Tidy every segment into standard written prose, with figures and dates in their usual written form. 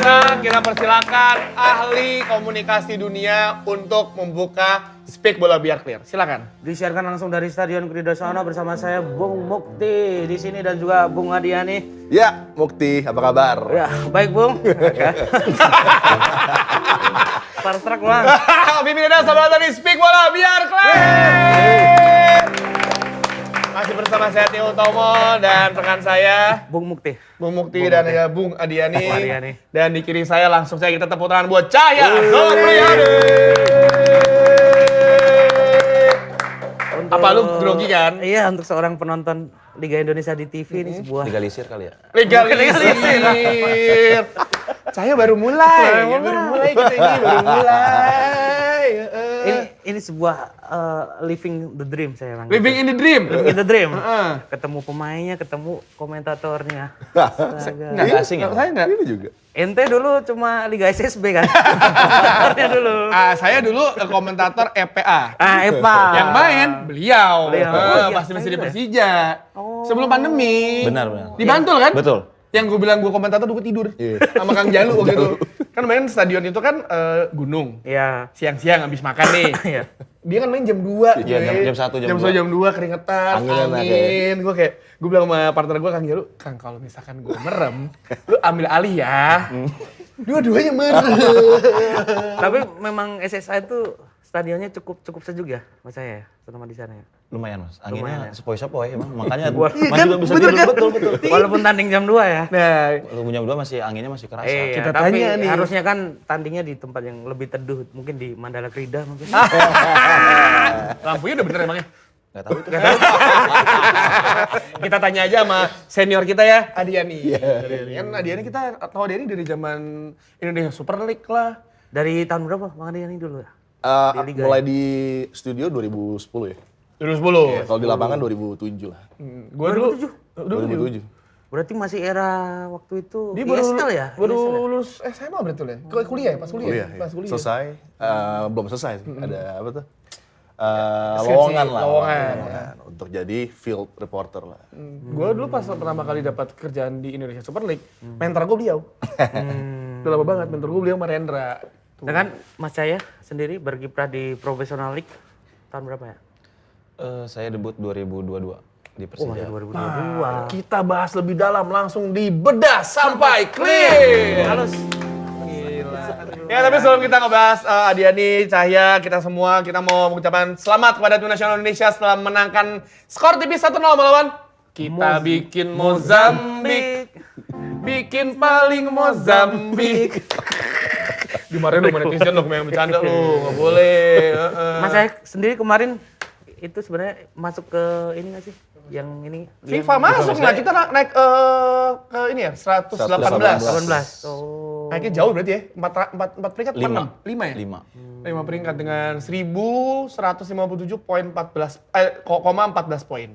sekarang kita persilakan ahli komunikasi dunia untuk membuka Speak Bola Biar Clear. Silakan. Disiarkan langsung dari Stadion Kridasono bersama saya Bung Mukti di sini dan juga Bung Adiani. Ya, Mukti, apa kabar? Ya, baik Bung. Parstrak Bang. Pimpin dan sahabat dari Speak Bola Biar Clear. Masih bersama saya Tio Utomo dan rekan saya Bung Mukti. Bung Mukti dan ya Bung Adiani. Bung Adiani. Dan di kiri saya langsung saya kita tepuk tangan buat Cahya Nopriani. Apa lu grogi kan? Iya, untuk seorang penonton Liga Indonesia di TV ini sebuah Legalisir kali ya? Legalisir. Saya baru mulai. Baru mulai kita ini baru mulai. ini sebuah living the dream saya bilang. Living in the dream. Living in the dream. Ketemu pemainnya, ketemu komentatornya. Astaga. Nggak asing ya? Saya enggak. Ini juga. Ente dulu cuma Liga SSB kan? Komentatornya dulu. Saya dulu komentator EPA. Epa. Yang main beliau. Iya, Pasti masih di saya Persija. Sebelum pandemi. Benar. Di Bantul kan? Betul. Yang gue bilang gue komentator, gue tidur. Sama Kang Jalu waktu itu. Kan main stadion itu kan gunung. Iya. Siang-siang habis makan nih. Iya. Dia kan main jam 2. Iya, jam 1, jam 2. Jam 2 keringetan, angin. Gue bilang sama partner gue, Kang Jalu, Kang kalau misalkan gue merem, lu ambil alih ya. Dua-duanya merem. Tapi memang SSA itu stadionnya cukup sejuk ya, mas saya selama di sana ya. Lumayan mas, Lumayan, anginnya ya. sepoi-sepoi emang, makanya Iya masih kan? bisa Bener tidur, kan? betul. Walaupun tanding jam 2 ya. Nah, Lu punya berdua masih anginnya masih kerasa. Iya, Kita tapi tanya nih. harusnya kan tandingnya di tempat yang lebih teduh, mungkin di Mandala Krida mungkin. lampunya udah bener emangnya. Nggak tahu itu. Kita tanya aja sama senior kita ya, Adiani. Kan Adiani kita tahu Adiani dari zaman Indonesia Super League lah. Dari tahun berapa Bang Adiani dulu ya? Liga Mulai di studio 2010 ya. 2010. Kalau di lapangan 2007 lah. Gue dulu 2007. Berarti masih era waktu itu Dia baru, ISL ya? baru ISL ya? lulus SMA berarti ya? Kuliah ya? Pas kuliah? Kuliah, Pas ya. kuliah. Selesai, belum selesai sih. Ada apa tuh? Skripsi, Lowongan lah. lowongan. Untuk jadi field reporter lah. Gue dulu pas pertama kali dapat kerjaan di Indonesia Super League, mentor gue beliau. Udah lama banget, mentor gue beliau Marendra. Nah kan Mas saya sendiri berkiprah di Professional League tahun berapa ya? Saya debut 2022 di Oh masih Persija. 2022. Kita bahas lebih dalam langsung di bedah sampai clear. Halus. Gila. Ya tapi sebelum kita ngebahas Adiani, Cahya, kita semua kita mau mengucapkan selamat kepada tim nasional Indonesia setelah menangkan skor tipis 1-0 melawan kita bikin Mozambik. Bikin paling Mozambik. Dimarahin lu netizen lu main bercanda lu, enggak boleh. Mas saya sendiri kemarin itu sebenarnya masuk ke ini nggak sih? Yang ini FIFA masuk lah, kita naik ke ini ya 118. 18. Oh. Naiknya jauh berarti ya. 4 peringkat 5. 5 ya? 5. 5 peringkat dengan 1157,14 poin.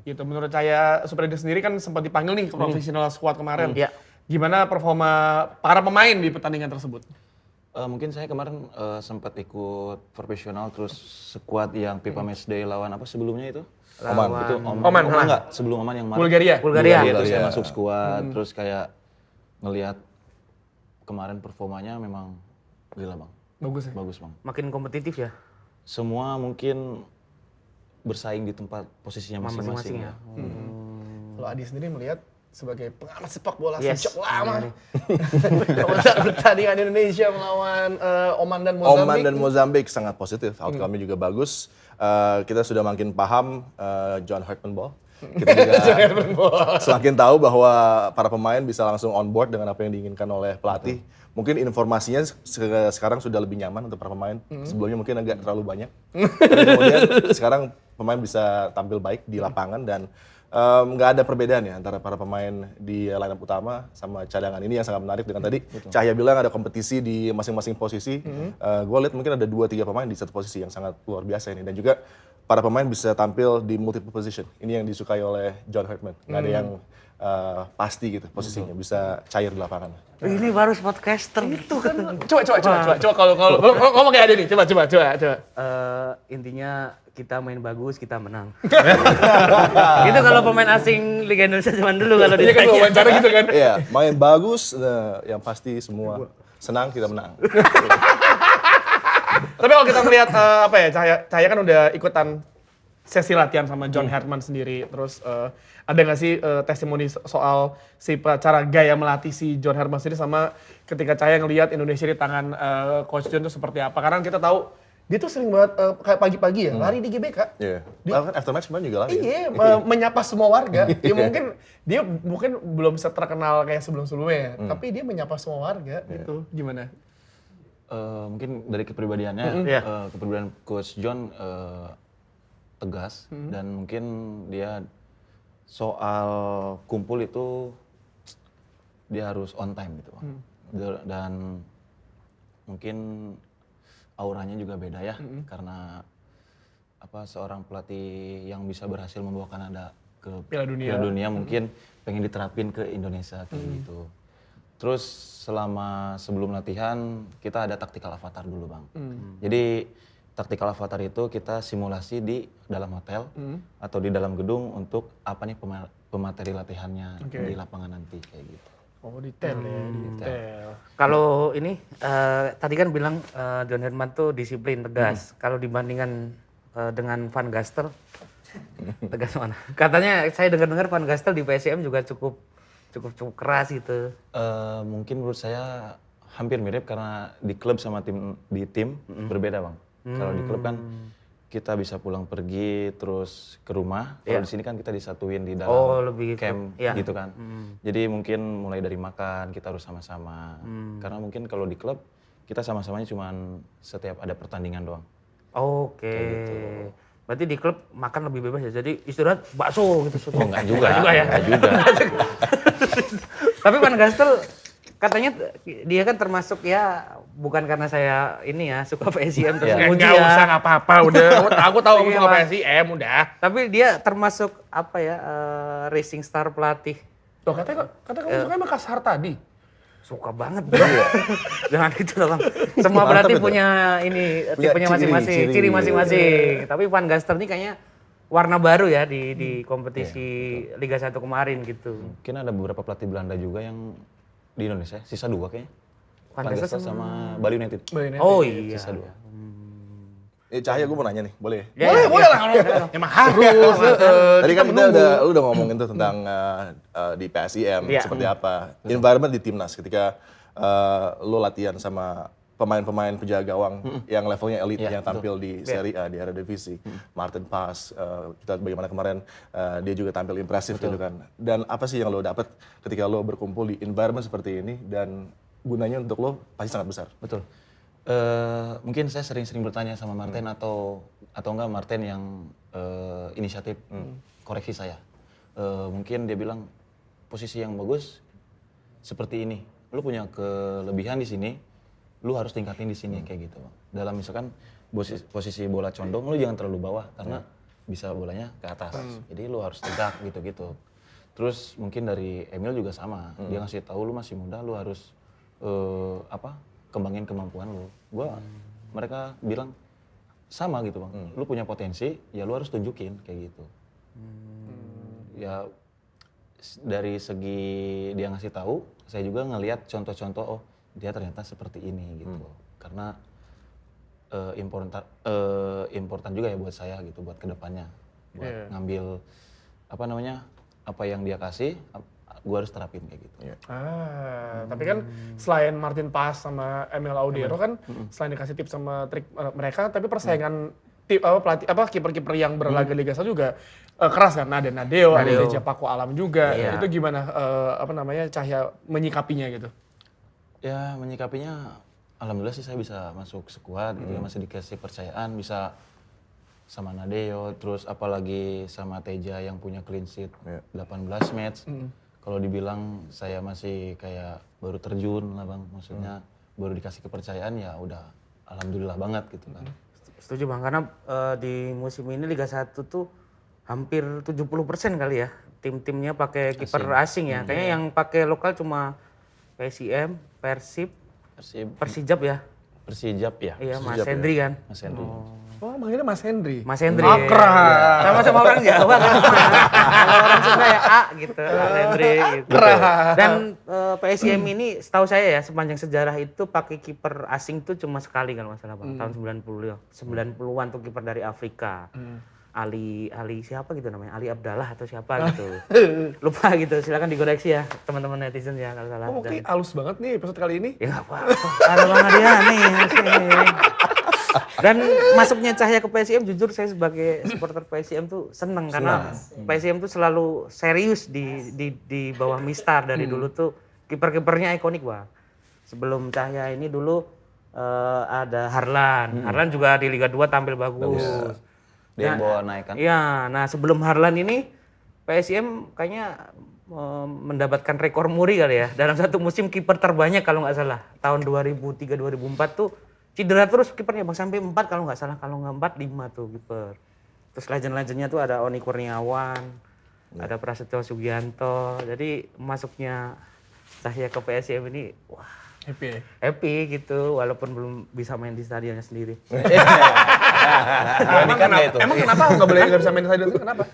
Gitu menurut saya Super League sendiri kan sempat dipanggil nih ke professional squad kemarin. Iya. Gimana performa para pemain di pertandingan tersebut? Mungkin saya kemarin sempat ikut profesional terus sekuat yang FIFA Matchday lawan apa sebelumnya itu? Lawan Itu Oman, enggak, sebelum Oman yang Maret. Bulgaria. Bulgaria. Terus saya masuk skuad, terus kayak ngelihat kemarin performanya memang gila bang. Bagus ya? Bagus bang. Makin kompetitif ya? Semua mungkin bersaing di tempat posisinya masing-masing ya. Kalau Adi sendiri melihat sebagai pengamat sepak bola Yes. sejak lama. Komentar pertandingan Indonesia melawan Oman dan Mozambik. Oman dan Mozambik sangat positif, outcome-nya juga bagus. Kita sudah makin paham John Hartman Ball. Kita juga semakin tahu bahwa para pemain bisa langsung on board dengan apa yang diinginkan oleh pelatih. Mungkin informasinya sekarang sudah lebih nyaman untuk para pemain. Sebelumnya mungkin agak terlalu banyak. Kemudian sekarang pemain bisa tampil baik di lapangan dan nggak ada perbedaan ya antara para pemain di lineup utama sama cadangan. Ini yang sangat menarik dengan tadi Cahya bilang ada kompetisi di masing-masing posisi. Gue lihat mungkin ada 2-3 pemain di satu posisi yang sangat luar biasa ini. Dan juga para pemain bisa tampil di multiple position. Ini yang disukai oleh John Hartman. Nggak ada yang pasti gitu posisinya, bisa cair di lapangan. Ini baru podcaster. Itu kan. Coba kalau ngomong kayak Adi nih. Coba. Intinya kita main bagus, kita menang. Itu kalau pemain asing Liga Indonesia zaman dulu kalau Iya kan ditanya. wawancara gitu kan. Iya, main bagus, yang pasti semua senang kita menang. Tapi kalau kita melihat apa ya, Cahaya kan udah ikutan sesi latihan sama John Herman sendiri. Terus ada nggak sih testimoni soal cara gaya melatih si John Herman sendiri sama ketika Cahaya ngelihat Indonesia di tangan Coach John itu seperti apa? Karena kita tahu dia tuh sering banget kayak pagi-pagi ya lari di GBK. Iya. Bahkan after match kemarin juga lari. Iya, menyapa semua warga. Ya mungkin belum terkenal kayak sebelum-sebelumnya, ya, tapi dia menyapa semua warga gitu. Gimana? Mungkin dari kepribadiannya, kepribadian Coach John tegas dan mungkin dia soal kumpul itu dia harus on time gitu, Bang. Dan mungkin auranya juga beda ya, karena seorang pelatih yang bisa berhasil membawa Kanada ke Piala Dunia. mungkin pengen diterapin ke Indonesia kayak gitu. Terus sebelum latihan kita ada tactical avatar dulu, Bang. Jadi tactical avatar itu kita simulasi di dalam hotel atau di dalam gedung untuk apa nih pemateri latihannya di lapangan nanti kayak gitu. Oh, detail ya, detail. Kalau ini tadi kan bilang John Herman tuh disiplin tegas. Kalau dibandingkan dengan Van Gastel, tegas mana? Katanya saya dengar-dengar Van Gastel di PSM juga cukup keras gitu. Mungkin menurut saya hampir mirip karena di klub sama di tim berbeda, Bang. Kalau di klub kan kita bisa pulang pergi terus ke rumah. Kalau di sini kan kita disatuin di dalam lebih camp gitu kan. Jadi mungkin mulai dari makan kita harus sama-sama. Karena mungkin kalau di klub kita sama-samanya cuma setiap ada pertandingan doang. Oke. Gitu. Berarti di klub makan lebih bebas ya. Jadi istirahat bakso gitu. Oh enggak juga. Enggak juga. Tapi Van Gastel katanya dia kan termasuk ya bukan karena saya ini ya suka PSIM terus muji Enggak ya. usah, nggak apa-apa. Udah, aku tahu kamu Iya, suka Bang. PSIM, udah. Tapi dia termasuk apa ya racing star pelatih. Loh, katanya kamu suka sama Kasar tadi. Suka banget bro. Jangan gitu loh Bang. Semua Mantap pelatih itu. punya ini tipenya masing-masing, ciri masing-masing. Tapi Van Gastel ini kayaknya warna baru ya di kompetisi Liga 1 kemarin gitu. Mungkin ada beberapa pelatih Belanda juga yang di Indonesia, sisa 2 kayaknya. Van Van Gastel Gastel sama Bali United. Oh iya. Sisa 2. Cahaya gue mau nanya nih, boleh? Boleh lah kalau emang harus. Tadi kan lu udah ngomongin tuh tentang di PSIM seperti apa, environment di timnas ketika lu latihan sama pemain-pemain penjaga gawang yang levelnya elite yang tampil di Serie A di Eredivisie, Martin Paes, kita bagaimana kemarin dia juga tampil impresif gitu kan. Dan apa sih yang lo dapet ketika lo berkumpul di environment seperti ini dan gunanya untuk lo pasti sangat besar. Betul. Mungkin saya sering-sering bertanya sama Martin atau enggak Martin yang inisiatif koreksi saya. Mungkin dia bilang posisi yang bagus seperti ini. Lu punya kelebihan di sini, lu harus tingkatin di sini kayak gitu. Dalam misalkan posisi bola condong, lu jangan terlalu bawah karena bisa bolanya ke atas. Jadi lu harus tegak gitu-gitu. Terus mungkin dari Emil juga sama. Dia ngasih tahu lu masih muda, lu harus kembangin kemampuan lu. Mereka bilang sama gitu Bang. Lu punya potensi, ya lu harus tunjukin kayak gitu. Ya dari segi dia ngasih tahu, saya juga ngelihat contoh-contoh oh dia ternyata seperti ini gitu. Karena important juga ya buat saya gitu buat kedepannya. Buat ngambil apa yang dia kasih, gue harus terapin kayak gitu. Tapi kan selain Martin Paes sama Emil Audero kan selain dikasih tips sama trik mereka, tapi persaingan kiper-kiper yang berlaga Liga 1 juga keras kan. Ada Nadeo, ada Deja Paku Alam juga. Itu gimana Cahya menyikapinya gitu? Ya menyikapinya, alhamdulillah sih saya bisa masuk skuad gitu ya, masih dikasih percayaan bisa sama Nadeo, terus apalagi sama Teja yang punya clean sheet 18 match. Kalau dibilang saya masih kayak baru terjun lah Bang, maksudnya baru dikasih kepercayaan ya udah alhamdulillah banget gitu kan. Setuju Bang, karena di musim ini Liga 1 tuh hampir 70% kali ya tim-timnya pakai kiper asing ya. Kayaknya yang pakai lokal cuma PSIM, Persib, Persijap ya. Persijap ya. Iya, Mas Hendri kan. Mas Hendri. Oh, manggilnya Mas Hendri. Mas Hendri. Akrab. Sama-sama orang Jawa kan. Kalau orang Sunda ya A gitu, Mas Hendri gitu. Dan PSIM ini setahu saya ya sepanjang sejarah itu pakai kiper asing tuh cuma sekali kalau nggak salah Bang. Tahun 90 ya. 90-an tuh kiper dari Afrika. Ali siapa gitu namanya? Ali Abdallah atau siapa gitu. Lupa gitu. Silakan dikoreksi ya teman-teman netizen ya kalau salah. Oh, oke, halus banget nih episode kali ini. Ya nggak apa-apa. Ada Bang Adian nih. Dan masuknya Cahya ke PSIM jujur saya sebagai supporter PSIM tuh seneng karena PSIM tuh selalu serius di bawah Mistar dari dulu tuh kiper-kipernya ikonik Bang. Sebelum Cahya ini dulu ada Harlan. Harlan juga di Liga 2 tampil bagus. Dia yang bawa naik kan. Iya, nah sebelum Harlan ini PSIM kayaknya mendapatkan rekor muri kali ya. Dalam satu musim kiper terbanyak kalau nggak salah. Tahun 2003-2004 tuh cedera terus kipernya Bang sampai 4 kalau nggak salah. Kalau nggak 4, 5 tuh kiper. Terus legend-legendnya tuh ada Oni Kurniawan, ada Prasetyo Sugianto. Jadi masuknya Cahya ke PSIM ini wah Happy ya? happy gitu walaupun belum bisa main di stadionnya sendiri. Emang kenapa nggak boleh nggak bisa main di stadion itu? Kenapa?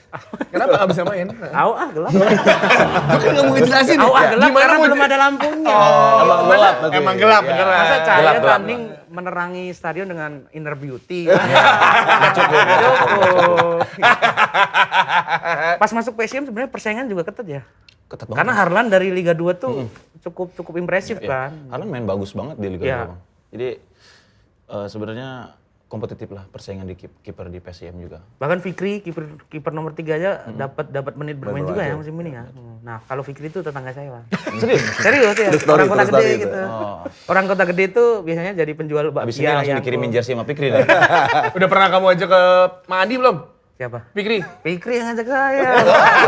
Kenapa nggak bisa main? Gelap. Gue kan nggak mau ngejelasin. Gelap karena belum ada lampunya. Emang gelap berarti. Emang gelap beneran. Masa Cahya Gelap. tanding menerangi stadion dengan inner beauty. Nggak cukup. Pas masuk PSIM sebenarnya persaingan juga ketat ya. Ketat banget. Karena Harlan dari Liga 2 tuh cukup impresif kan. Harlan main bagus banget di Liga 2 Iya. Bang. Jadi sebenarnya kompetitif lah persaingan di kiper di PSIM juga. Bahkan Fikri kiper nomor 3 aja dapat menit bermain juga ya musim ini ya. Nah, kalau Fikri itu tetangga saya, Bang. Serius? Serius ya. True story, Orang kota true gede story itu. gitu. Orang kota gede itu biasanya jadi penjual Abis ini bakpia langsung yang dikirimin jersey sama Fikri dah. Udah pernah kamu ajak ke Mang Andi belum? siapa? Fikri. Fikri yang ngajak saya.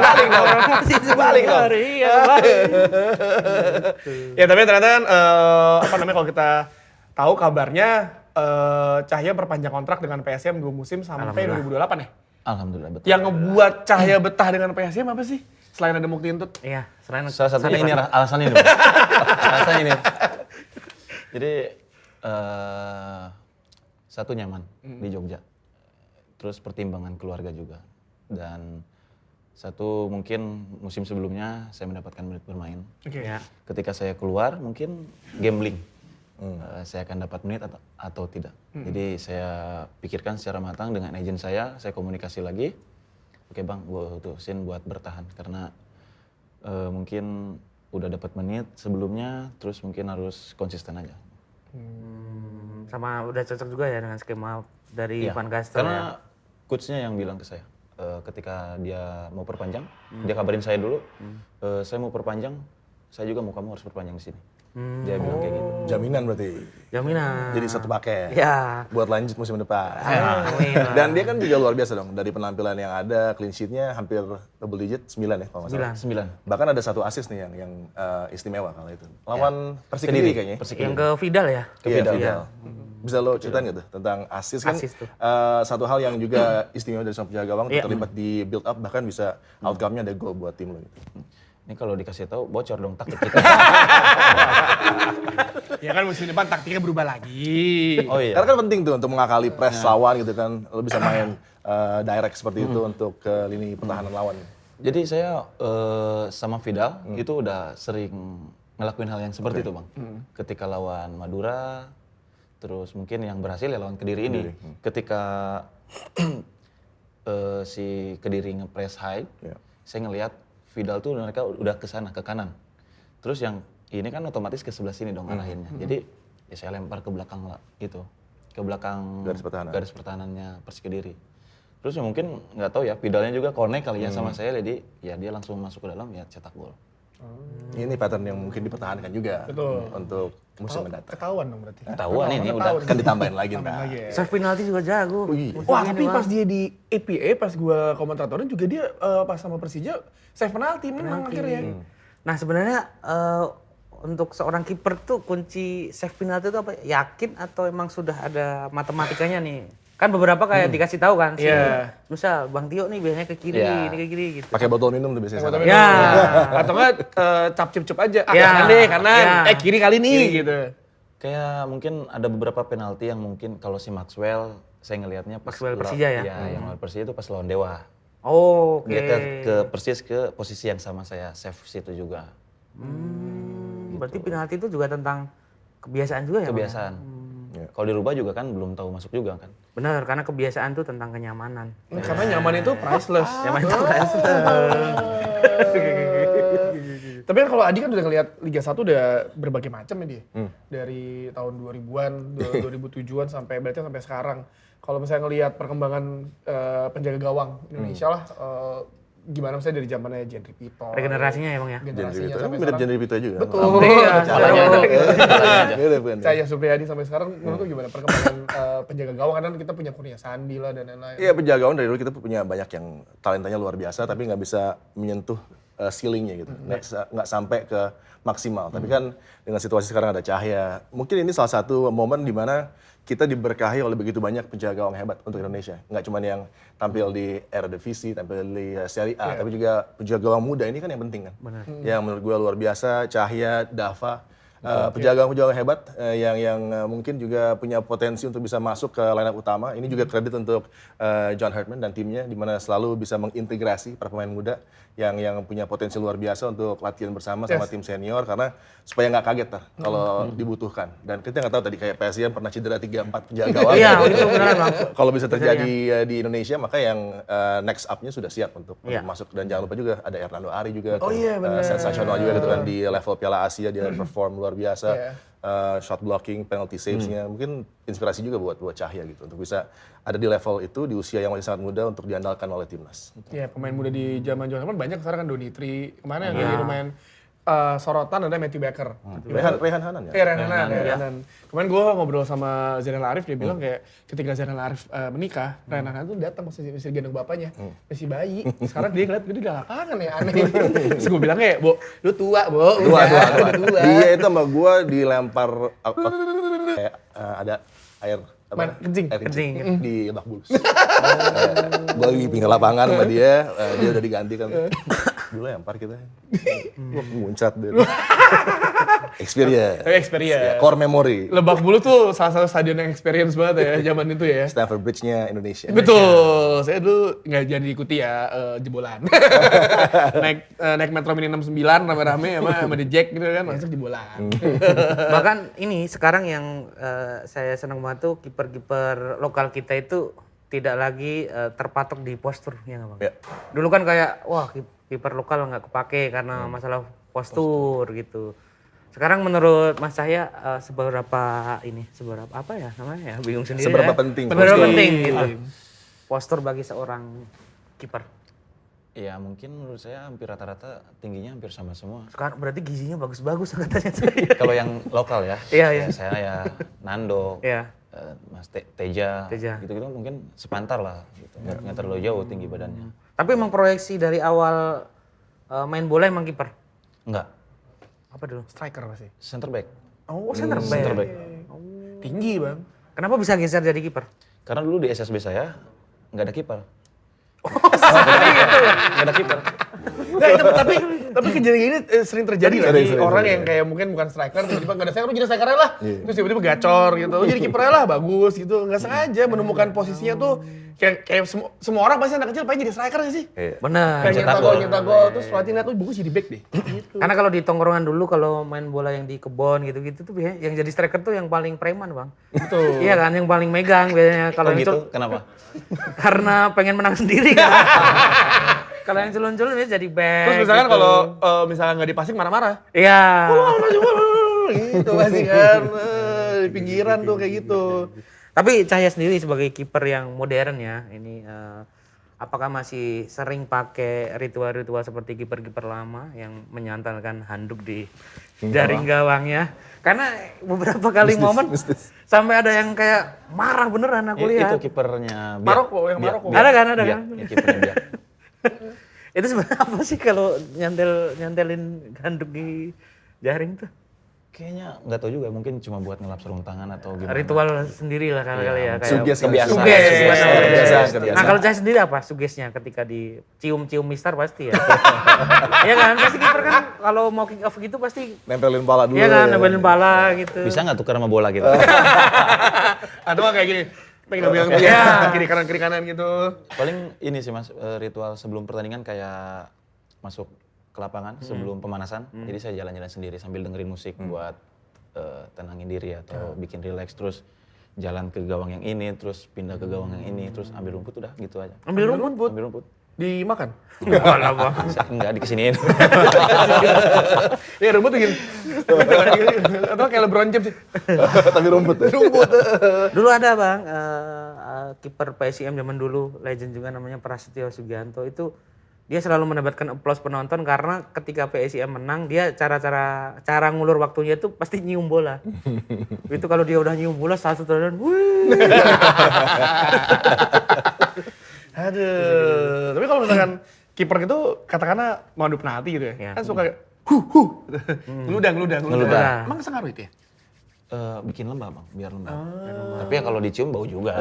Balik dong. Masih Balik dong. Iya, balik. Ya tapi ternyata kan apa namanya kalau kita tahu kabarnya Cahya perpanjang kontrak dengan PSM 2 musim sampai 2028 ya. Alhamdulillah betul. Yang ngebuat Cahya betah dengan PSM apa sih? Selain ada Mukti Intut. Iya, selain Salah satunya ini alasannya ini. Bang. Alasannya ini. Jadi satu nyaman di Jogja. Terus pertimbangan keluarga juga. Dan satu mungkin musim sebelumnya saya mendapatkan menit bermain. Oke. Ya. Ketika saya keluar mungkin gambling. Saya akan dapat menit atau tidak. Jadi saya pikirkan secara matang dengan agen saya komunikasi lagi. Oke bang, gue tusin buat bertahan karena mungkin udah dapat menit sebelumnya, terus mungkin harus konsisten aja. Sama udah cocok juga ya dengan skema dari Iya, Van Gastel karena ya. coachnya yang bilang ke saya, ketika dia mau perpanjang, dia kabarin saya dulu, saya mau perpanjang, saya juga mau kamu harus perpanjang di sini. Dia bilang kayak gitu. Jaminan berarti. Jaminan. Jadi satu paket. Ya. Buat lanjut musim depan. Amin. Dan dia kan juga luar biasa dong. Dari penampilan yang ada, clean sheet-nya hampir double digit, 9 ya kalau nggak salah. 9. Bahkan ada satu assist nih yang istimewa kalau itu. Lawan Persik Kediri kayaknya. Yang ke Vidal ya? Iya, Vidal. Vidal. Bisa lo ceritain nggak tuh tentang assist kan? Assist tuh. Satu hal yang juga istimewa dari seorang penjaga gawang Iya. terlibat di build up bahkan bisa outcome-nya ada gol buat tim lo gitu. Ini kalau dikasih tahu bocor dong taktik kita. Ya kan musim depan taktiknya berubah lagi. Oh iya. Karena kan penting tuh untuk mengakali press lawan gitu kan. Lo bisa main direct seperti itu untuk ke lini pertahanan lawan. Jadi saya sama Vidal itu udah sering ngelakuin hal yang seperti itu bang. Ketika lawan Madura, terus mungkin yang berhasil ya lawan Kediri ini. Ketika si Kediri nge-press high, saya ngelihat Vidal tuh mereka udah ke sana, ke kanan. Terus yang ini kan otomatis ke sebelah sini dong arahinnya. Jadi ya saya lempar ke belakang lah itu. Ke belakang garis pertahanannya Persik Kediri. Terus ya mungkin nggak tahu ya, Vidalnya juga connect kali ya sama saya, jadi ya dia langsung masuk ke dalam ya cetak gol. Ini pattern yang mungkin dipertahankan juga untuk musim mendatang. Ketahuan dong berarti. Ketahuan ini udah. Kan ditambahin lagi ntar. Save penalti juga jago. Wah tapi pas dia di APA, pas gua komentatorin juga dia pas sama Persija save penalti menang akhirnya. Nah sebenarnya untuk seorang kiper tuh kunci save penalti itu apa? Yakin atau emang sudah ada matematikanya nih? Kan beberapa kayak dikasih tahu kan sih. Misal Bang Tio nih biasanya ke kiri, ini ke kiri gitu. Pakai botol minum tuh biasanya. sekarang. Ya. Atau enggak cap cup aja. Ya. Kanan deh, kanan. Ya. Kiri kali nih gitu. Kayak mungkin ada beberapa penalti yang mungkin kalau si Maxwell saya ngelihatnya pas Maxwell Persija ya? Iya, yang lawan Persija itu pas lawan Dewa. Oh, oke. Dia persis ke posisi yang sama saya, save situ juga. Berarti penalti itu juga tentang kebiasaan juga ya? Bang? Kebiasaan. Kalau dirubah juga kan belum tahu masuk juga kan. Benar, karena kebiasaan tuh tentang kenyamanan. Karena nyaman itu priceless. Nyaman itu priceless. Tapi kan kalau Adi kan udah ngeliat Liga 1 udah berbagai macam ya dia. Dari tahun 2000-an, 2007-an sampai berarti sampai sekarang. Kalau misalnya ngelihat perkembangan penjaga gawang Indonesia lah, gimana misalnya dari zamannya Jendri Pito. Regenerasinya ya Bang ya? Generasinya sampai mirip sekarang. Jendri Pito juga. Betul. Caranya ada. Mirip kan. Cahya Supriyadi sampai sekarang menurut lu gimana perkembangan penjaga gawang? Karena kita punya Kurnia Sandi lah dan lain-lain. Iya, penjaga gawang dari dulu kita punya banyak yang talentanya luar biasa tapi nggak bisa menyentuh ceilingnya gitu. Nggak sampai ke maksimal. Tapi kan dengan situasi sekarang ada Cahya. Mungkin ini salah satu momen di mana kita diberkahi oleh begitu banyak penjaga gawang hebat untuk Indonesia. Nggak cuma yang tampil di Eredivisie, tampil di Serie A, tapi juga penjaga gawang muda ini kan yang penting kan. Benar. Yang menurut gue luar biasa, Cahya, Dava, penjaga gawang hebat yang mungkin juga punya potensi untuk bisa masuk ke line up utama. Ini juga kredit untuk John Hartman dan timnya, di mana selalu bisa mengintegrasi para pemain muda yang punya potensi luar biasa untuk latihan bersama sama tim senior, karena supaya nggak kaget kalau dibutuhkan. Dan kita nggak tahu tadi kayak PSIan pernah cedera 3-4 penjaga gawang. Iya, itu beneran Bang. Kalau bisa terjadi di Indonesia, maka yang next up-nya sudah siap untuk masuk. Dan jangan lupa juga ada Hernando Ari juga. Sensasional juga gitu kan di level Piala Asia, dia perform luar biasa. Shot blocking, penalty saves-nya. Mungkin inspirasi juga buat Cahya gitu. Untuk bisa ada di level itu di usia yang masih sangat muda untuk diandalkan oleh timnas. Iya, pemain muda di zaman banyak sekarang kan Donitri. Kemana yang jadi lumayan sorotan ada Matthew Baker. Rehan Hanan ya? Iya, Rehan Hanan. Kemarin gue ngobrol sama Zainal Arif, dia bilang kayak ketika Zainal Arif menikah, Rehan Hanan tuh datang masih gendong bapaknya, masih bayi. Sekarang dia ngeliat dia di lapangan ya, aneh. Terus gue bilang kayak, Bo, lu tua, Bo. Tua. Tua. Dia itu sama gue dilempar kayak ada air kencing di Lebak Bulus. Gue lagi pinggir lapangan sama dia udah diganti kan. Dulu lempar kita. Muncat deh. Experience. Ya, core memory. Lebak Bulus tuh salah satu stadion yang experience banget ya zaman itu ya. Stamford Bridge-nya Indonesia. Betul, saya dulu nggak jadi ikuti ya jebolan. naik Metro Mini 69 rame-rame sama The Jack gitu kan, masuk jebolan. Bahkan ini sekarang yang saya senang banget tuh kiper-kiper lokal kita itu tidak lagi terpatok di postur ya nggak Bang? Ya. Dulu kan kayak wah kiper lokal nggak kepake karena masalah postur gitu. Sekarang menurut Mas Cahya seberapa apa ya namanya ya bingung sendiri. Seberapa ya. penting Seberapa postur. penting gitu. Postur bagi seorang kiper. Ya mungkin menurut saya hampir rata-rata tingginya hampir sama semua. Sekarang berarti gizinya bagus-bagus katanya saya. Kalau yang lokal ya, Iya. saya ya Nando, Iya. Mas Teja, gitu-gitu mungkin sepantar lah, gitu. Nggak terlalu jauh tinggi badannya. Tapi emang proyeksi dari awal main bola emang kiper? Enggak, Apa dulu? Striker pasti. center back. Oh, center back. Center back. Tinggi bang. Kenapa bisa geser jadi kiper? Karena dulu di SSB saya nggak ada kiper. Nggak ada kiper. Nah, itu, tapi kejadian ini sering terjadi lah di Sering, orang sering. yang kayak mungkin bukan striker tiba-tiba nggak ada striker, lu jadi strikernya lah. Terus tiba-tiba gacor gitu, lu jadi kipernya lah bagus gitu. Nggak sengaja menemukan posisinya tuh kayak semua orang pasti anak kecil pengen jadi striker nggak sih? Benar. Pengen Cetak nyetak gol, terus pelatih lihat tuh bagus jadi back deh. Gitu. Karena kalau di tongkrongan dulu kalau main bola yang di kebon gitu-gitu tuh biasanya yang jadi striker tuh yang paling preman bang. Betul. Iya kan, yang paling megang biasanya kalau Oh yang gitu, kenapa? karena pengen menang sendiri kan. Kalau yang culun-culun biasanya jadi back. Terus misalkan gitu. kalau misalnya nggak dipasing marah-marah. Iya. Gitu pasti kan di pinggiran tuh kayak gitu. Tapi Cahya sendiri sebagai kiper yang modern ya, ini apakah masih sering pakai ritual-ritual seperti kiper-kiper lama yang menyantalkan handuk di jaring gawangnya? Karena beberapa kali momen sampai ada yang kayak marah beneran aku lihat. Itu kipernya Biak. Maroko, yang Maroko. Ada kan, ada Biak, kan? ya, kipernya Biak. Itu sebenarnya apa sih kalau nyantelin handuk di jaring tuh? Kayaknya nggak tahu juga, mungkin cuma buat ngelap sarung tangan atau gimana. Ritual sendiri lah kali ya. Kayak Suges kebiasaan. kebiasaan. Nah kalau Cahya sendiri apa sugesnya ketika dicium-cium mister pasti ya? Iya kan, pasti kiper kan kalau mau kick off gitu pasti Nempelin pala dulu. iya kan, ya. nempelin pala gitu. Bisa nggak tukar sama bola gitu? Atau kayak gini. pengen bilang ya kiri kanan gitu. Paling ini sih Mas, ritual sebelum pertandingan kayak masuk ke lapangan sebelum pemanasan. Jadi saya jalan-jalan sendiri sambil dengerin musik buat tenangin diri atau bikin relax, terus jalan ke gawang yang ini, terus pindah ke gawang yang ini, terus ambil rumput, udah gitu aja. Ambil rumput? Ambil rumput. Dimakan? Enggak lah, Bang. Enggak, dikesiniin. Ya rumput begini. Atau kayak LeBron James sih. Tapi rumput ya. Dulu ada Bang, kiper PSIM zaman dulu, legend juga namanya Prasetyo Sugianto itu dia selalu mendapatkan aplaus penonton karena ketika PSIM menang dia cara ngulur waktunya itu pasti nyium bola. Itu kalau dia udah nyium bola satu dan wih. Aduh. Tapi kalau misalkan kiper gitu katakanlah mau adu penalti gitu ya. Ya. Kan suka ngeludang. Emang sengaruh itu ya? Bikin lembab Bang, biar lembab. Tapi ya kalau dicium bau juga.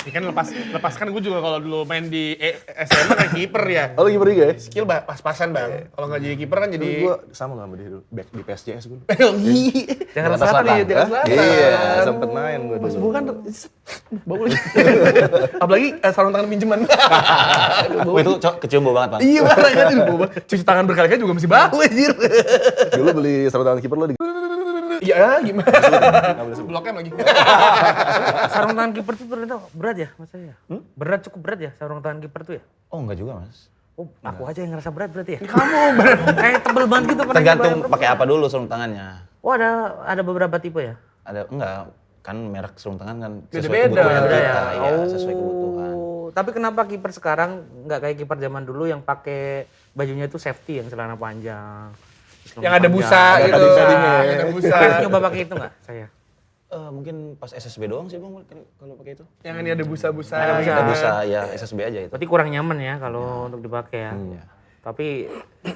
Ya kan lepaskan gue juga kalau dulu main di SMA kayak kiper ya. Oh, lu kiper juga ya? Skill pas-pasan Bang. Kalau nggak jadi kiper kan jadi Gue sama sama dia dulu, back di PSJS gue. Jakarta Selatan nih, Jakarta Selatan. Iya, sempet main gue Pas dulu. bukan bau lagi. Apalagi sarung tangan pinjaman. Oh, itu kecium bau banget Bang. Iya banget kan itu bau. Cuci tangan berkali-kali juga masih bau anjir. Dulu beli sarung tangan kiper lo di Iya gimana? Blok M lagi. Sarung tangan kiper tuh ternyata berat ya Mas saya? Berat, cukup berat ya sarung tangan kiper tuh ya? Oh, enggak juga Mas. Oh, aku aja yang ngerasa berat berarti ya? Kamu berat. Kayak tebel banget gitu. pernah Tergantung nyoba. pakai apa dulu sarung tangannya. Oh ada beberapa tipe ya? Enggak, kan merek sarung tangan kan Beda-beda. kebutuhan Beda kita, ya? ya, sesuai kebutuhan. Tapi kenapa kiper sekarang nggak kayak kiper zaman dulu yang pakai bajunya itu safety yang celana panjang? Yang ada busa Ada gitu. padding-paddingnya ya. Ada busa. Pernah nyoba pakai itu nggak saya? Mungkin pas SSB doang sih Bang kalau pakai itu. Yang ini ada busa-busa. Ada busa ya SSB aja itu. Berarti kurang nyaman ya kalau untuk dipakai ya. Tapi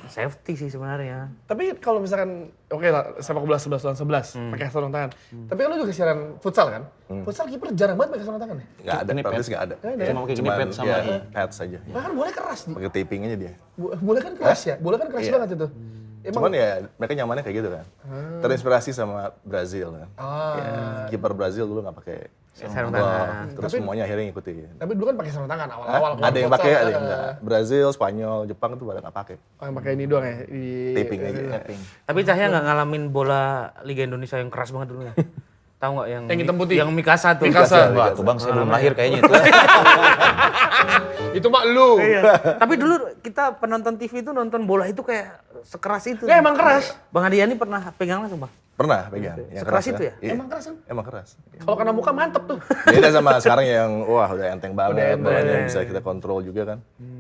safety sih sebenarnya. Tapi kalau misalkan oke lah sepak bola 11 lawan 11 pakai sarung tangan. Tapi kan lu juga siaran futsal kan? Futsal kiper jarang banget pakai sarung tangan ya. Nggak ada, Ini praktis pads. nggak ada. Cuma pakai gini pad sama ini. pads aja. Bahkan bola keras di. Pakai taping aja dia. Bola kan keras ya. Bola kan keras Iya. banget itu. Cuman ya mereka nyamannya kayak gitu kan. Terinspirasi sama Brazil kan. Ya, kiper Brazil dulu nggak pakai Sarung tangan. tangan. Terus semuanya akhirnya ngikutin. Tapi dulu kan pakai sarung tangan Hah? awal-awal. Ada yang pakai, ada yang enggak. Brazil, Spanyol, Jepang itu pada nggak pakai. Oh, yang pakai ini doang ya di Taping aja. Tapi Cahya nggak ngalamin bola Liga Indonesia yang keras banget dulu ya? Tahu nggak yang Yang hitam putih? Yang Mikasa tuh. Mikasa. Wah, tuh Bang saya belum lahir kayaknya itu. Itu mak lu. Tapi dulu kita penonton TV itu nonton bola itu kayak sekeras itu. Ya emang keras. Bang Adiani pernah pegang langsung Bang? Pernah pegang. Yang Sekeras itu ya? Iya. Emang keras kan? Emang keras. Kalau kena muka mantep tuh. Beda sama sekarang yang wah udah enteng banget, enteng. bolanya bisa kita kontrol juga kan.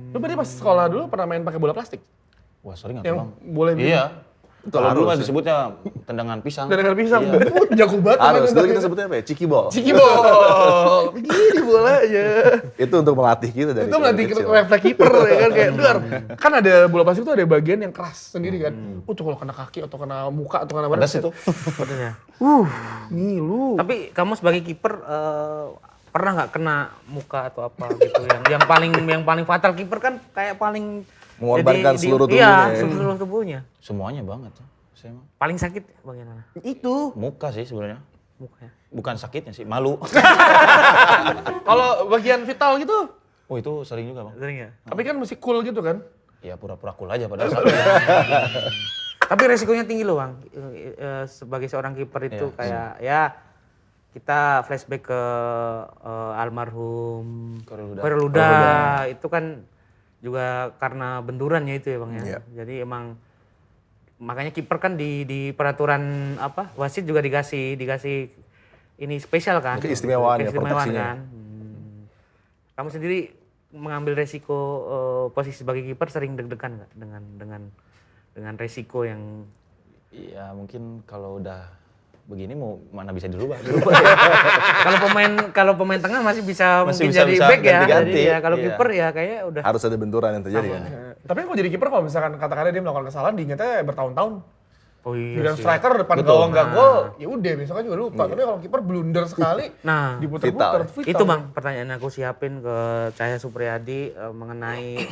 Lu berarti pas sekolah dulu pernah main pakai bola plastik? Wah, sering nggak Yang Bang? boleh Iya. Itu Kalau dulu harus mah ya. disebutnya tendangan pisang. Dengan pisang. Iya. Jago banget. Harus, mainnya dulu kita pakai- sebutnya apa ya? Ciki ball. Ciki ball. Begini bolanya. Itu untuk melatih kita dari Itu melatih kecil. refleks kiper ya kan kayak duar. Kan ada bola plastik itu ada bagian yang keras sendiri kan. Tuh kalau kena kaki atau kena muka atau kena badan. Pedas itu. Betul ya. Ngilu. Tapi kamu sebagai kiper pernah nggak kena muka atau apa gitu yang paling fatal kiper kan kayak paling Mengorbankan seluruh Iya, tubuhnya ya. seluruh tubuhnya. Semuanya banget tuh. Saya mah. Paling sakit bagian mana? Itu Muka sih sebenarnya. mukanya. Bukan sakitnya sih, malu. Kalau bagian vital gitu, Oh, itu sering juga Bang. Sering ya? tapi kan mesti cool gitu kan. Ya pura-pura cool aja pada saat itu. Tapi resikonya tinggi loh Bang. Sebagai seorang kiper itu kayak ya kita flashback ke almarhum Khairuhuda. itu kan juga karena benturannya itu ya Bang ya. Iya. Jadi emang makanya kiper kan di peraturan apa wasit juga dikasih ini spesial kan. Keistimewaan ya, Keistimewaan proteksinya. kan. Kamu sendiri mengambil resiko posisi sebagai kiper sering deg-degan nggak dengan resiko yang Iya, mungkin kalau udah begini mau mana bisa dirubah. kalau pemain tengah masih bisa Masih mungkin bisa- jadi bisa back ya. ganti-ganti. Jadi ya kalau Iya. kiper ya kayaknya udah Harus ada benturan yang terjadi kan. Tapi kalau jadi kiper kalau misalkan katakanlah dia melakukan kesalahan diingatnya bertahun-tahun. oh iya Dengan sih. striker depan gawang nggak gol, ya udah besoknya juga lupa. Tapi kalau kiper blunder sekali, Nah, diputer-puter. vital. itu Bang pertanyaan aku siapin ke Cahya Supriyadi mengenai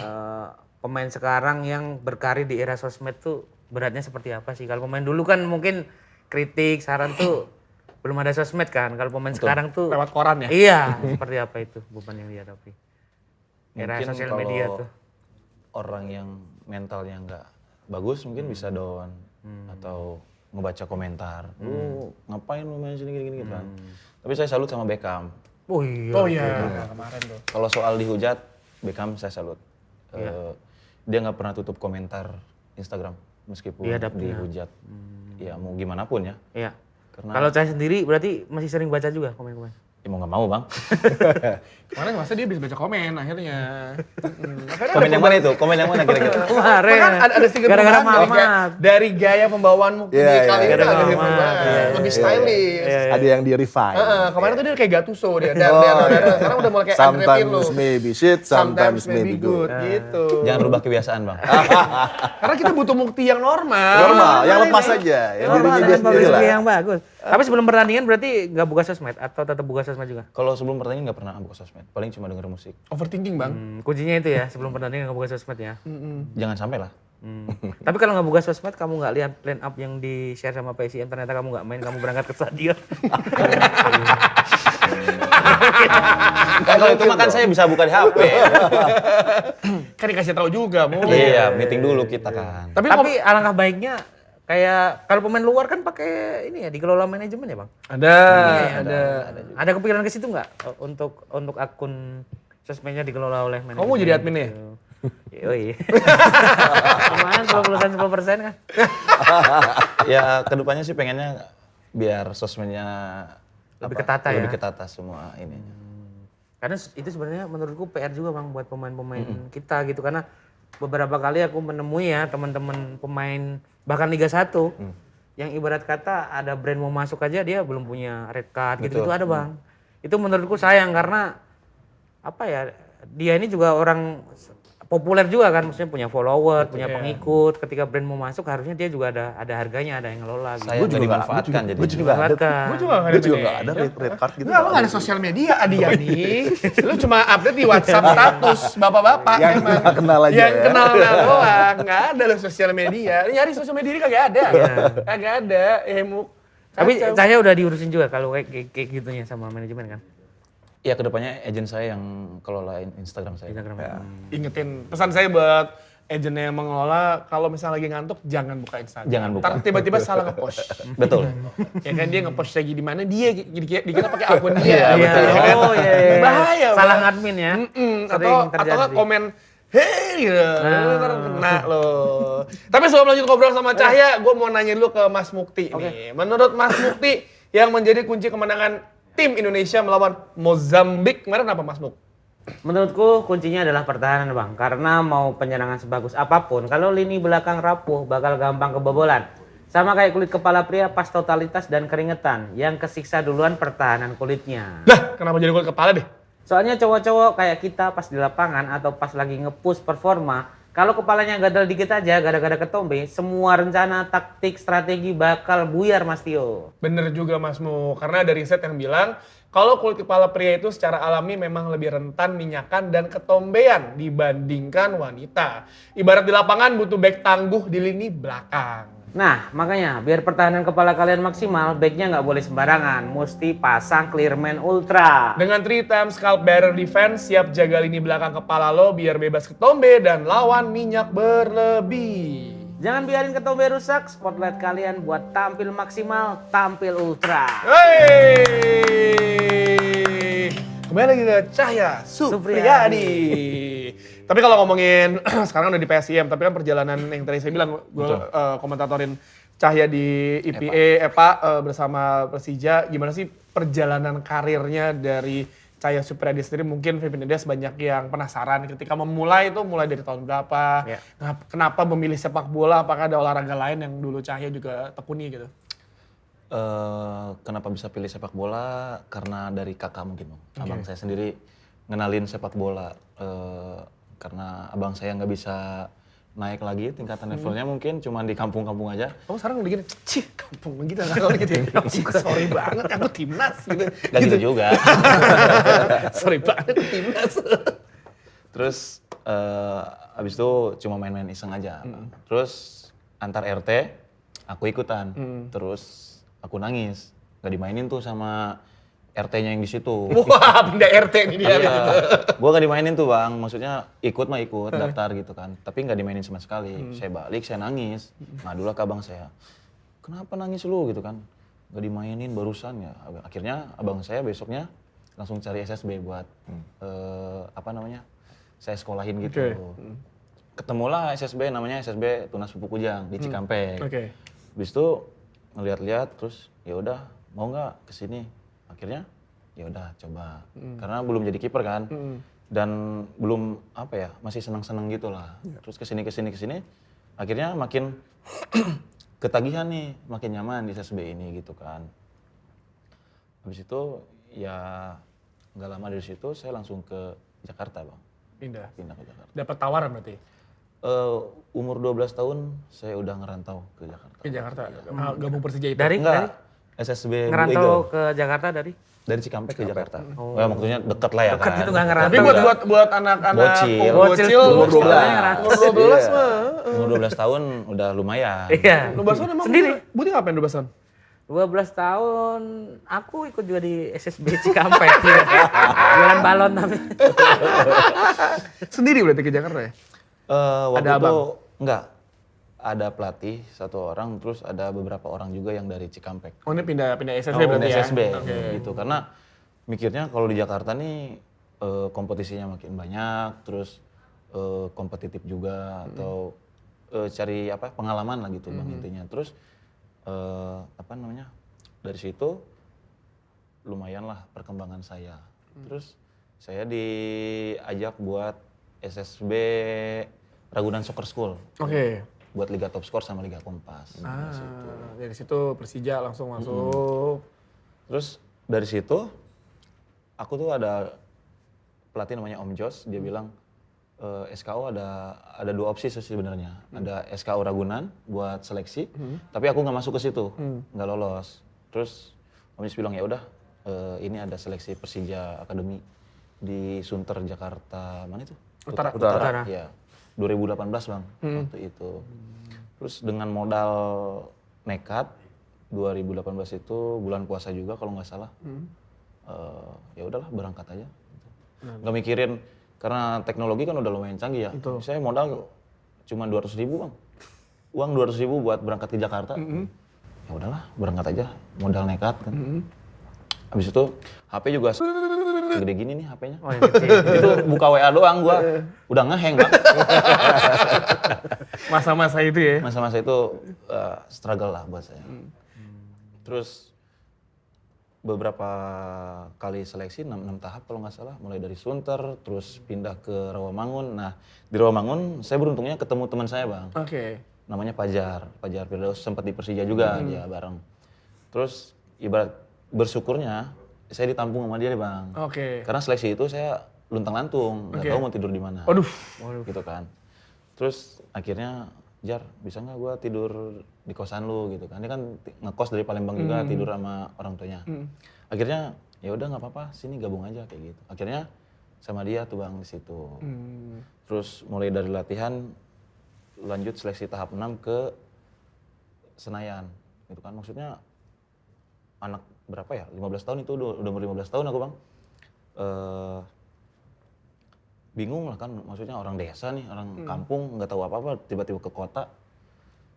pemain sekarang yang berkarir di era sosmed tuh beratnya seperti apa sih? Kalau pemain dulu kan mungkin kritik, saran tuh belum ada sosmed kan. Kalau pemain sekarang tuh Lewat koran ya? iya, seperti apa itu beban yang dihadapi. Era Mungkin sosial kalau media tuh. orang yang mentalnya nggak bagus mungkin bisa down atau ngebaca komentar. Lu ngapain lu main sini gini-gini gitu kan. Tapi saya salut sama Beckham. Oh iya. Oh iya, kemarin tuh. Kalau soal dihujat, Beckham saya salut. Dia nggak pernah tutup komentar Instagram meskipun dihujat. Ya mau gimana pun ya. Iya. Karena Kalau saya sendiri berarti masih sering baca juga komen-komen. ya mau nggak mau bang. Kemarin masa dia bisa baca komen akhirnya. Komen yang mana itu? Komen yang mana kira-kira? Kemarin. Kan ada sedikit gara-gara perubahan Mamat. dari gaya pembawaan Mukti Iya, iya, kali ini gara-gara agak Mamat. perubahan. Lebih stylish. Ada yang di refine. Kemarin tuh dia kayak Gattuso dia. Sekarang udah mulai kayak Andre Sometimes Pirlo. maybe shit, sometimes maybe good. Gitu. Jangan rubah kebiasaan bang. Karena kita butuh Mukti yang normal. Normal, yang lepas aja, yang dirinya dia sendiri lah. Yang bagus. Tapi sebelum pertandingan berarti nggak buka sosmed atau tetap buka sosmed juga? Kalau sebelum pertandingan nggak pernah buka sosmed, paling cuma denger musik. Overthinking bang. Kuncinya itu ya, sebelum pertandingan nggak buka sosmed ya. Jangan sampai lah. Tapi kalau nggak buka sosmed, kamu nggak lihat line up yang di share sama PSIM, ternyata kamu nggak main, kamu berangkat ke stadion. Kalau itu makan saya bisa buka di HP. Kan dikasih tahu juga mau. Iya, meeting dulu kita kan. Tapi alangkah baiknya kayak kalau pemain luar kan pakai ini ya dikelola manajemen ya bang. Ada. Ada kepikiran ke situ nggak untuk akun sosmednya dikelola oleh manajemen? Kamu mau jadi admin ya? Yoi. Lumayan 10% kan. Ya kedepannya sih pengennya biar sosmednya Lebih ketata ya? Lebih ketata semua ini. Karena itu sebenarnya menurutku PR juga bang buat pemain-pemain kita gitu, karena beberapa kali aku menemui ya teman-teman pemain bahkan Liga 1 yang ibarat kata ada brand mau masuk aja dia belum punya red card gitu-gitu ada bang. Itu menurutku sayang karena apa ya, dia ini juga orang populer juga kan, maksudnya punya follower, punya pengikut. Ketika brand mau masuk harusnya dia juga ada harganya, ada yang ngelola gitu. Saya nggak dimanfaatkan jadi. Gue juga nggak ada. Gue juga nggak ada red card gitu. Enggak, lu nggak ada sosial media, Adiani. Lu cuma update di WhatsApp status bapak-bapak. Yang emang. kenal aja Yang ya. kenal doang. Nggak ada lu sosial media. Nyari sosial media kagak ada. Kagak ada. Tapi saya udah diurusin juga kalau kayak gitunya sama manajemen kan. Ya kedepannya agent saya yang kelola Instagram saya. Ingetin pesan saya buat agennya yang mengelola, kalau misalnya lagi ngantuk jangan buka Instagram. Jangan buka. Ntar tiba-tiba salah nge-post. Betul. Ya kan dia nge-post lagi di mana dia dikira pakai akun dia. Iya. Oh iya. Bahaya, Salah Bang. ngadmin ya. Atau nggak komen hei gitu. Ntar kena loh. Tapi sebelum lanjut ngobrol sama Cahya, gue mau nanya dulu ke Mas Mukti nih. Menurut Mas Mukti yang menjadi kunci kemenangan tim Indonesia melawan Mozambik kemarin apa Mas Muk? Menurutku kuncinya adalah pertahanan bang, karena mau penyerangan sebagus apapun, kalau lini belakang rapuh bakal gampang kebobolan. Sama kayak kulit kepala pria pas totalitas dan keringetan, yang kesiksa duluan pertahanan kulitnya. Lah, kenapa jadi kulit kepala deh? Soalnya cowok-cowok kayak kita pas di lapangan atau pas lagi nge-push performa, kalau kepalanya gadal dikit aja gara-gara ketombe, semua rencana, taktik, strategi bakal buyar Mas Tio. Bener juga Mas Muk, karena ada riset yang bilang kalau kulit kepala pria itu secara alami memang lebih rentan minyakan dan ketombean dibandingkan wanita. Ibarat di lapangan butuh back tangguh di lini belakang. Nah, makanya biar pertahanan kepala kalian maksimal, backnya nggak boleh sembarangan. Mesti pasang Clearman Ultra. Dengan 3 times scalp barrier defense, siap jaga lini belakang kepala lo biar bebas ketombe dan lawan minyak berlebih. Jangan biarin ketombe rusak, spotlight kalian buat tampil maksimal, tampil ultra. Hey! Kembali lagi ke Cahya Supriyadi. Tapi kalau ngomongin sekarang udah di PSIM, tapi kan perjalanan yang tadi saya bilang, gue komentatorin Cahya di IPA bersama Persija, gimana sih perjalanan karirnya dari Cahya Supriyadi sendiri? Mungkin Pipin Ilyas banyak yang penasaran ketika memulai itu mulai dari tahun berapa, kenapa memilih sepak bola, apakah ada olahraga lain yang dulu Cahya juga tekuni gitu? Kenapa bisa pilih sepak bola? Karena dari kakak mungkin, abang saya sendiri ngenalin sepak bola. Karena abang saya nggak bisa naik lagi tingkatan levelnya, mungkin cuma di kampung-kampung aja. Kamu sekarang udah gini, cih kampung gitu, kalau gitu ya. Sorry banget, aku timnas gitu. Gak gitu juga. Sorry banget, aku timnas. Terus abis itu cuma main-main iseng aja. Terus antar RT aku ikutan. Terus aku nangis. nggak dimainin tuh sama RT-nya yang di situ. Wah, pindah RT nih dia. Iya, gue nggak dimainin tuh bang, maksudnya ikut mah ikut, daftar gitu kan. Tapi nggak dimainin sama sekali. Saya balik, saya nangis. Ngadulah ke abang saya. Kenapa nangis lu gitu kan? Nggak dimainin barusan ya. Akhirnya abang saya besoknya langsung cari SSB buat saya sekolahin gitu. Oke. Ketemulah SSB, namanya SSB Tunas Pupuk Kujang di Cikampek. Oke. Habis itu ngeliat-liat terus ya udah mau nggak kesini. Akhirnya ya udah coba karena belum jadi kiper kan dan belum masih senang-senang gitu lah. Terus kesini akhirnya makin ketagihan nih, makin nyaman di SSB ini gitu kan. Habis itu ya nggak lama dari situ saya langsung ke Jakarta bang. Pindah ke Jakarta. Dapat tawaran berarti? Umur 12 tahun saya udah ngerantau ke Jakarta. Ke Jakarta, gabung Persija itu? Dari SSB ngerantau ke Jakarta dari Cikampek ke Jakarta. Oh. Ya, maksudnya dekat lah ya dekat kan. itu nggak ngerantau. Tapi buat anak-anak Bocil. umur 12 Iya. mah. Umur 12 tahun udah lumayan. Iya. 12 tahun emang Sendiri. Budi ngapain 12 tahun? 12 tahun, aku ikut juga di SSB Cikampek. Jualan balon tapi. Sendiri berarti ke Jakarta ya? Waktu Ada itu abang? enggak. Ada pelatih satu orang, terus ada beberapa orang juga yang dari Cikampek. Oh ini pindah SSB berarti ya? SSB Oke. gitu. Karena mikirnya kalau di Jakarta nih kompetisinya makin banyak, terus kompetitif juga atau cari pengalaman lah gitu bang intinya. Terus dari situ lumayan lah perkembangan saya. Terus saya diajak buat SSB Ragunan Soccer School. Oke. Buat Liga Top Skor sama Liga Kompas. Dari situ Persija langsung masuk. Terus dari situ aku tuh ada pelatih namanya Om Jos, dia bilang SKO ada dua opsi sih sebenarnya. Ada SKO Ragunan buat seleksi, tapi aku nggak masuk ke situ, nggak lolos. Terus Om Jos bilang ya udah ini ada seleksi Persija Akademi di Sunter Jakarta, mana itu? Utara. Ya, 2018 bang waktu itu. Terus dengan modal nekat 2018 itu bulan puasa juga kalau nggak salah. Ya udahlah berangkat aja. Nggak mikirin karena teknologi kan udah lumayan canggih ya. Saya modal cuma 200.000 bang. Uang 200.000 buat berangkat ke Jakarta. Ya udahlah berangkat aja modal nekat kan. Habis itu HP juga gede gini nih HP-nya. Oh, yang kecil. Itu buka WA doang gua udah ngeheng bang. Masa-masa itu ya? Masa-masa itu struggle lah buat saya. Terus beberapa kali seleksi 6 tahap kalau nggak salah, mulai dari Sunter terus pindah ke Rawamangun. Nah di Rawamangun saya beruntungnya ketemu teman saya bang. Oke. Namanya Fajar Firdaus, sempat di Persija juga dia bareng. Terus ibarat bersyukurnya saya ditampung sama dia nih bang. Oke. Karena seleksi itu saya luntang-lantung, nggak tahu mau tidur di mana. Aduh. Gitu kan. Terus akhirnya Jar, bisa nggak gue tidur di kosan lu gitu kan? Dia kan ngekos dari Palembang juga, tidur sama orang tuanya. Akhirnya ya udah nggak apa-apa, sini gabung aja kayak gitu. Akhirnya sama dia tuh bang di situ. Terus mulai dari latihan lanjut seleksi tahap 6 ke Senayan, gitu kan? Maksudnya anak berapa ya? 15 tahun itu udah umur 15 tahun aku bang. Bingung lah kan, maksudnya orang desa nih, orang kampung nggak tahu apa-apa, tiba-tiba ke kota,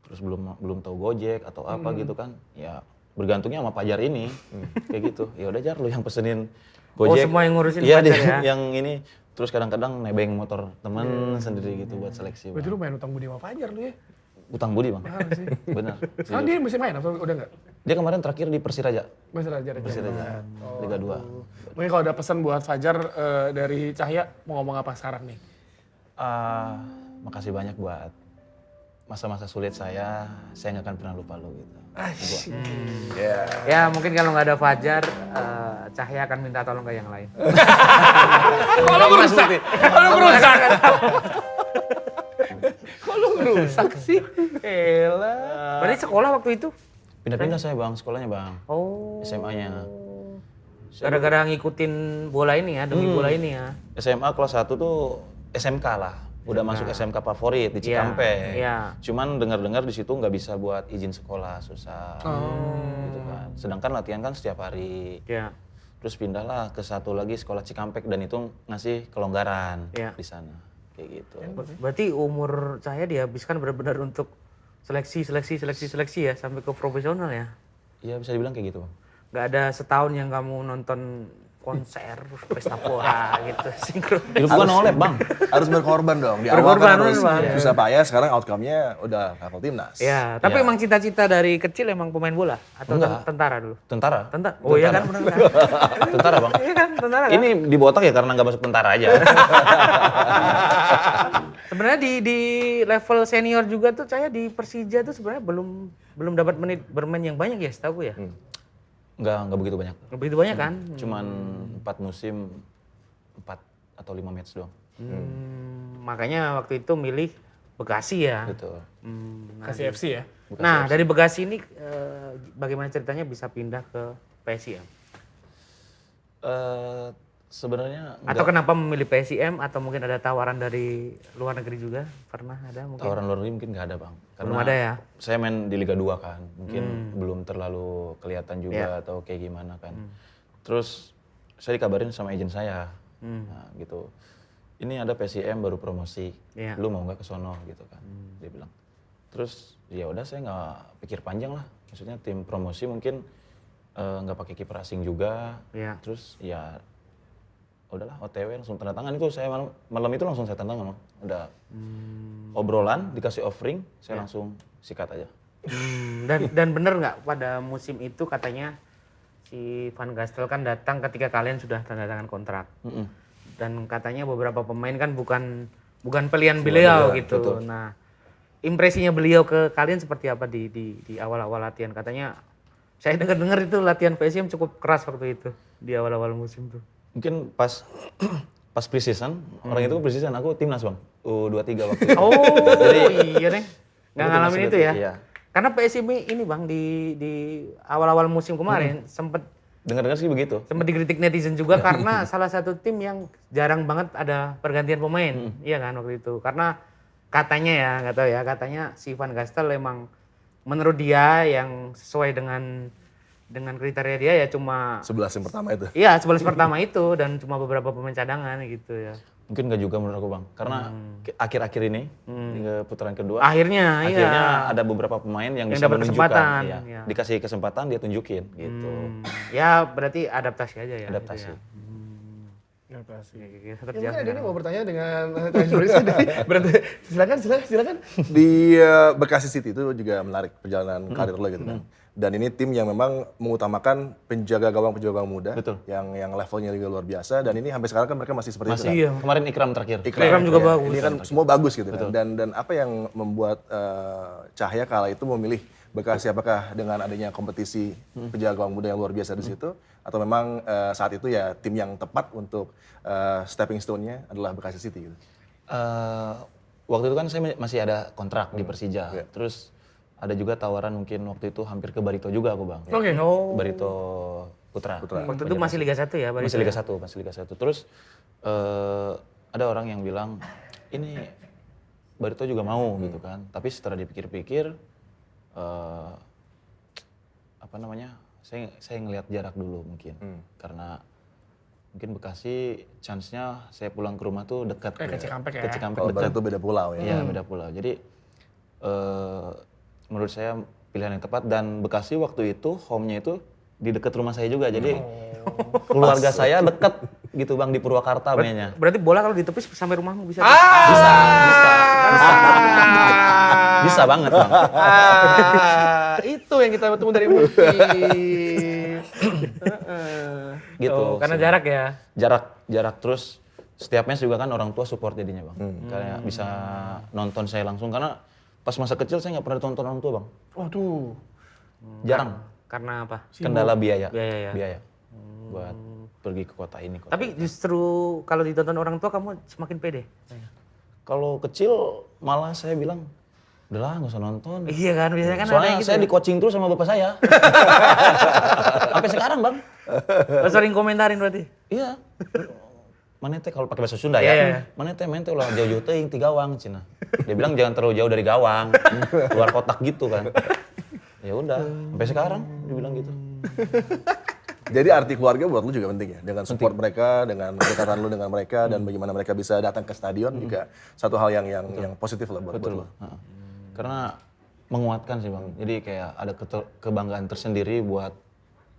terus belum tahu Gojek atau apa gitu kan, ya bergantungnya sama Fajar ini, kayak gitu. Ya udah Jar, lu yang pesenin Gojek. Oh semua yang ngurusin iya, Fajar dia ya? yang ini, terus kadang-kadang nebeng motor temen sendiri gitu buat seleksi. Berarti lu main utang budi sama Fajar lu ya? Utang budi bang, Parah sih. bener. Sekarang dia masih main atau udah nggak? Dia kemarin terakhir di Persiraja, Masih aja. Liga 2. Mungkin kalau ada pesan buat Fajar dari Cahya, mau ngomong apa sekarang nih? Makasih banyak buat masa-masa sulit saya nggak akan pernah lupa lo gitu. Ya mungkin kalau nggak ada Fajar, Cahya akan minta tolong ke yang lain. Kalau ngerusak, Kok lu ngerusak sih? Elah. Berarti sekolah waktu itu? Pindah-pindah saya bang, sekolahnya bang, Oh. SMA-nya. Gara-gara ngikutin bola ini ya, demi bola ini ya. SMA kelas 1 tuh SMK lah. udah masuk SMK favorit di Iya, Cikampek. iya. Cuman dengar-dengar di situ nggak bisa buat izin sekolah, susah. Gitu kan. Sedangkan latihan kan setiap hari. Ya. Terus pindahlah ke satu lagi sekolah Cikampek dan itu ngasih kelonggaran Iya. di sana. Kayak gitu. Berarti umur saya dihabiskan benar-benar untuk seleksi ya sampai ke profesional ya. Iya bisa dibilang kayak gitu. Nggak ada setahun yang kamu nonton konser pesta pora gitu sinkron. Hidup gua nolep bang. Harus berkorban dong. Di Berkorban, awal kan harus Bang. susah payah, sekarang outcome-nya udah level timnas. Ya, tapi Ya. emang cita-cita dari kecil emang pemain bola atau Enggak. tentara dulu? Tentara. Tentara. Oh iya kan benar kan? Tentara bang. Iya kan tentara kan? Ini dibotak ya karena nggak masuk tentara aja. Sebenarnya di level senior juga tuh saya di Persija tuh sebenarnya belum dapat menit bermain yang banyak ya setahu ya. Nggak begitu banyak. Begitu banyak kan? Cuman 4 musim 4 atau 5 match doang. Makanya waktu itu milih Bekasi ya. Betul. Kasih FC ya. Nah, dari Bekasi ini bagaimana ceritanya bisa pindah ke PSIM? Sebenarnya Atau kenapa memilih PSIM atau mungkin ada tawaran dari luar negeri juga? Pernah ada mungkin? tawaran luar negeri mungkin nggak ada bang. Belum ada ya? Saya main di Liga 2 kan, mungkin belum terlalu kelihatan juga atau kayak gimana kan. Terus saya dikabarin sama agent saya, nah, gitu. Ini ada PSIM baru promosi, Iya. lu mau nggak ke sono gitu kan? Dia bilang. Terus ya udah saya nggak pikir panjang lah, maksudnya tim promosi mungkin nggak pakai kiper asing juga. Iya. Terus ya udahlah OTW langsung tanda tangan itu saya malam itu langsung saya tanda tangan Bang. Udah obrolan dikasih offering saya langsung sikat aja. Dan bener nggak pada musim itu katanya si Van Gastel kan datang ketika kalian sudah tanda tangan kontrak. Dan katanya beberapa pemain kan bukan pilihan beliau gitu. betul. Nah, impresinya beliau ke kalian seperti apa di awal-awal latihan? Katanya saya dengar itu latihan PSM cukup keras waktu itu di awal-awal musim tuh. Mungkin pas pre-season, orang itu pre-season aku timnas Bang. U23 waktu itu. Oh iya deh, nggak Itu ngalamin masih itu ya? iya. Karena PSM ini bang di awal-awal musim kemarin sempet Dengar-dengar sih begitu. dikritik netizen juga karena salah satu tim yang jarang banget ada pergantian pemain, iya kan waktu itu. Karena katanya ya, nggak tahu ya, katanya si Van Gastel emang menurut dia yang sesuai dengan kriteria dia ya cuma 11 yang pertama itu. iya 11 pertama itu dan cuma beberapa pemain cadangan gitu ya. Mungkin nggak juga menurut aku Bang. Karena akhir-akhir ini di putaran kedua Akhirnya ada beberapa pemain yang bisa dapat menunjukkan. kesempatan, Iya. iya. Dikasih kesempatan dia tunjukin gitu. Ya berarti adaptasi aja ya. Adaptasi. Gitu ya. Adaptasi. Gitu, Ya, terjadi. mungkin ada ini mau bertanya dengan jurnalis tadi. Berarti silakan. Di Bekasi City itu juga menarik perjalanan karir lo gitu kan. Dan ini tim yang memang mengutamakan penjaga gawang muda Betul. yang levelnya juga luar biasa dan ini sampai sekarang kan mereka masih seperti itu. Masih. Iya. Kemarin Ikram terakhir. Ikram juga ya. bagus. Ini kan semua bagus gitu kan. Dan apa yang membuat Cahya kala itu memilih Bekasi, apakah dengan adanya kompetisi penjaga gawang muda yang luar biasa di situ atau memang saat itu ya tim yang tepat untuk stepping stone-nya adalah Bekasi City gitu. Waktu itu kan saya masih ada kontrak di Persija. Iya. Terus ada juga tawaran mungkin waktu itu hampir ke Barito juga aku Bang. Oke. Barito Putra. Waktu itu masih Liga 1 ya, Bang? Masih Liga 1, masih Liga 1. Terus ada orang yang bilang, ini Barito juga mau gitu kan. Tapi setelah dipikir-pikir, apa namanya, saya ngelihat jarak dulu mungkin. Karena mungkin Bekasi chance-nya saya pulang ke rumah tuh dekat. Ke Cikampek ya? Ke Cikampek Kalau dekat. Barito beda pulau ya. Iya beda pulau. Jadi menurut saya pilihan yang tepat dan Bekasi waktu itu home-nya itu di dekat rumah saya juga. Jadi keluarga saya dekat gitu Bang di Purwakarta mainnya. Berarti bola kalau ditepis sampai rumahmu bisa? Bisa banget Bang. Itu yang kita temu dari Mufti. Gitu. Oh, karena jarak ya? Jarak terus setiap match juga kan orang tua support jadinya Bang. Kayak bisa nonton saya langsung karena pas masa kecil saya nggak pernah ditonton orang tua Bang. Waduh. Jarang. Karena apa? Kendala biaya. Biaya ya? Biaya. Buat pergi ke kota ini. Kota Tapi justru kalau ditonton orang tua kamu semakin pede? kalau kecil malah saya bilang, udahlah nggak usah nonton. Iya kan, biasanya kan Soalnya ada gitu saya ya? di coaching terus sama bapak saya. Sampai sekarang Bang. Oh, sering komentarin berarti? Iya. mana teh kalau pakai bahasa Sunda Iya, iya. ya, mana teh main teh ulah jauh-jauh teuing ti gawang cina. Dia bilang jangan terlalu jauh dari gawang, luar kotak gitu kan. Ya udah, sampai sekarang dibilang gitu. Jadi arti keluarga buat lu juga penting ya, dengan support mereka, dengan kedekatan lu dengan mereka, dan bagaimana mereka bisa datang ke stadion juga satu hal yang positif lah buat lu. Heeh. Karena menguatkan sih bang, jadi kayak ada kebanggaan tersendiri buat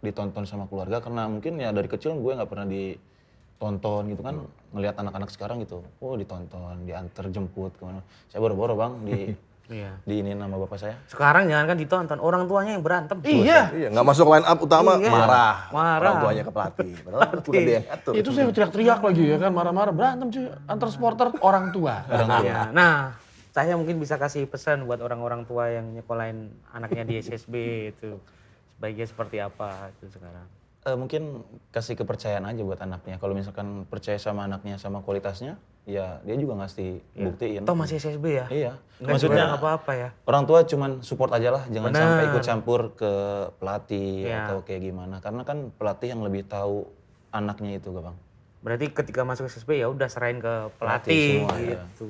ditonton sama keluarga, karena mungkin ya dari kecil gue nggak pernah ditonton gitu kan, ngelihat anak-anak sekarang gitu, oh ditonton, diantar jemput kemana, saya boro-boro bang Iya. diinin sama bapak saya. Sekarang jangan kan ditonton, orang tuanya yang berantem. Iya. Iya, nggak masuk line up utama, Iya. marah. Marah. Orang tuanya ke pelatih. Padahal bukan dia yang ngatur. Itu saya teriak-teriak lagi ya kan, marah-marah, berantem cuy antar supporter orang tua. Iya. Nah, saya mungkin bisa kasih pesan buat orang-orang tua yang nyekolahin anaknya di SSB itu. Sebaiknya seperti apa itu sekarang. Mungkin kasih kepercayaan aja buat anaknya. Kalau misalkan percaya sama anaknya sama kualitasnya, ya dia juga ngasih buktiin. Toh masih SSB ya? Iya. Nggak Maksudnya juga apa-apa ya? orang tua cuman support aja lah, jangan Bener. sampai ikut campur ke pelatih Iya. atau kayak gimana. Karena kan pelatih yang lebih tahu anaknya itu, Bang. Berarti ketika masuk SSB ya udah serahin ke Pelatih pelatih semua, ya. gitu.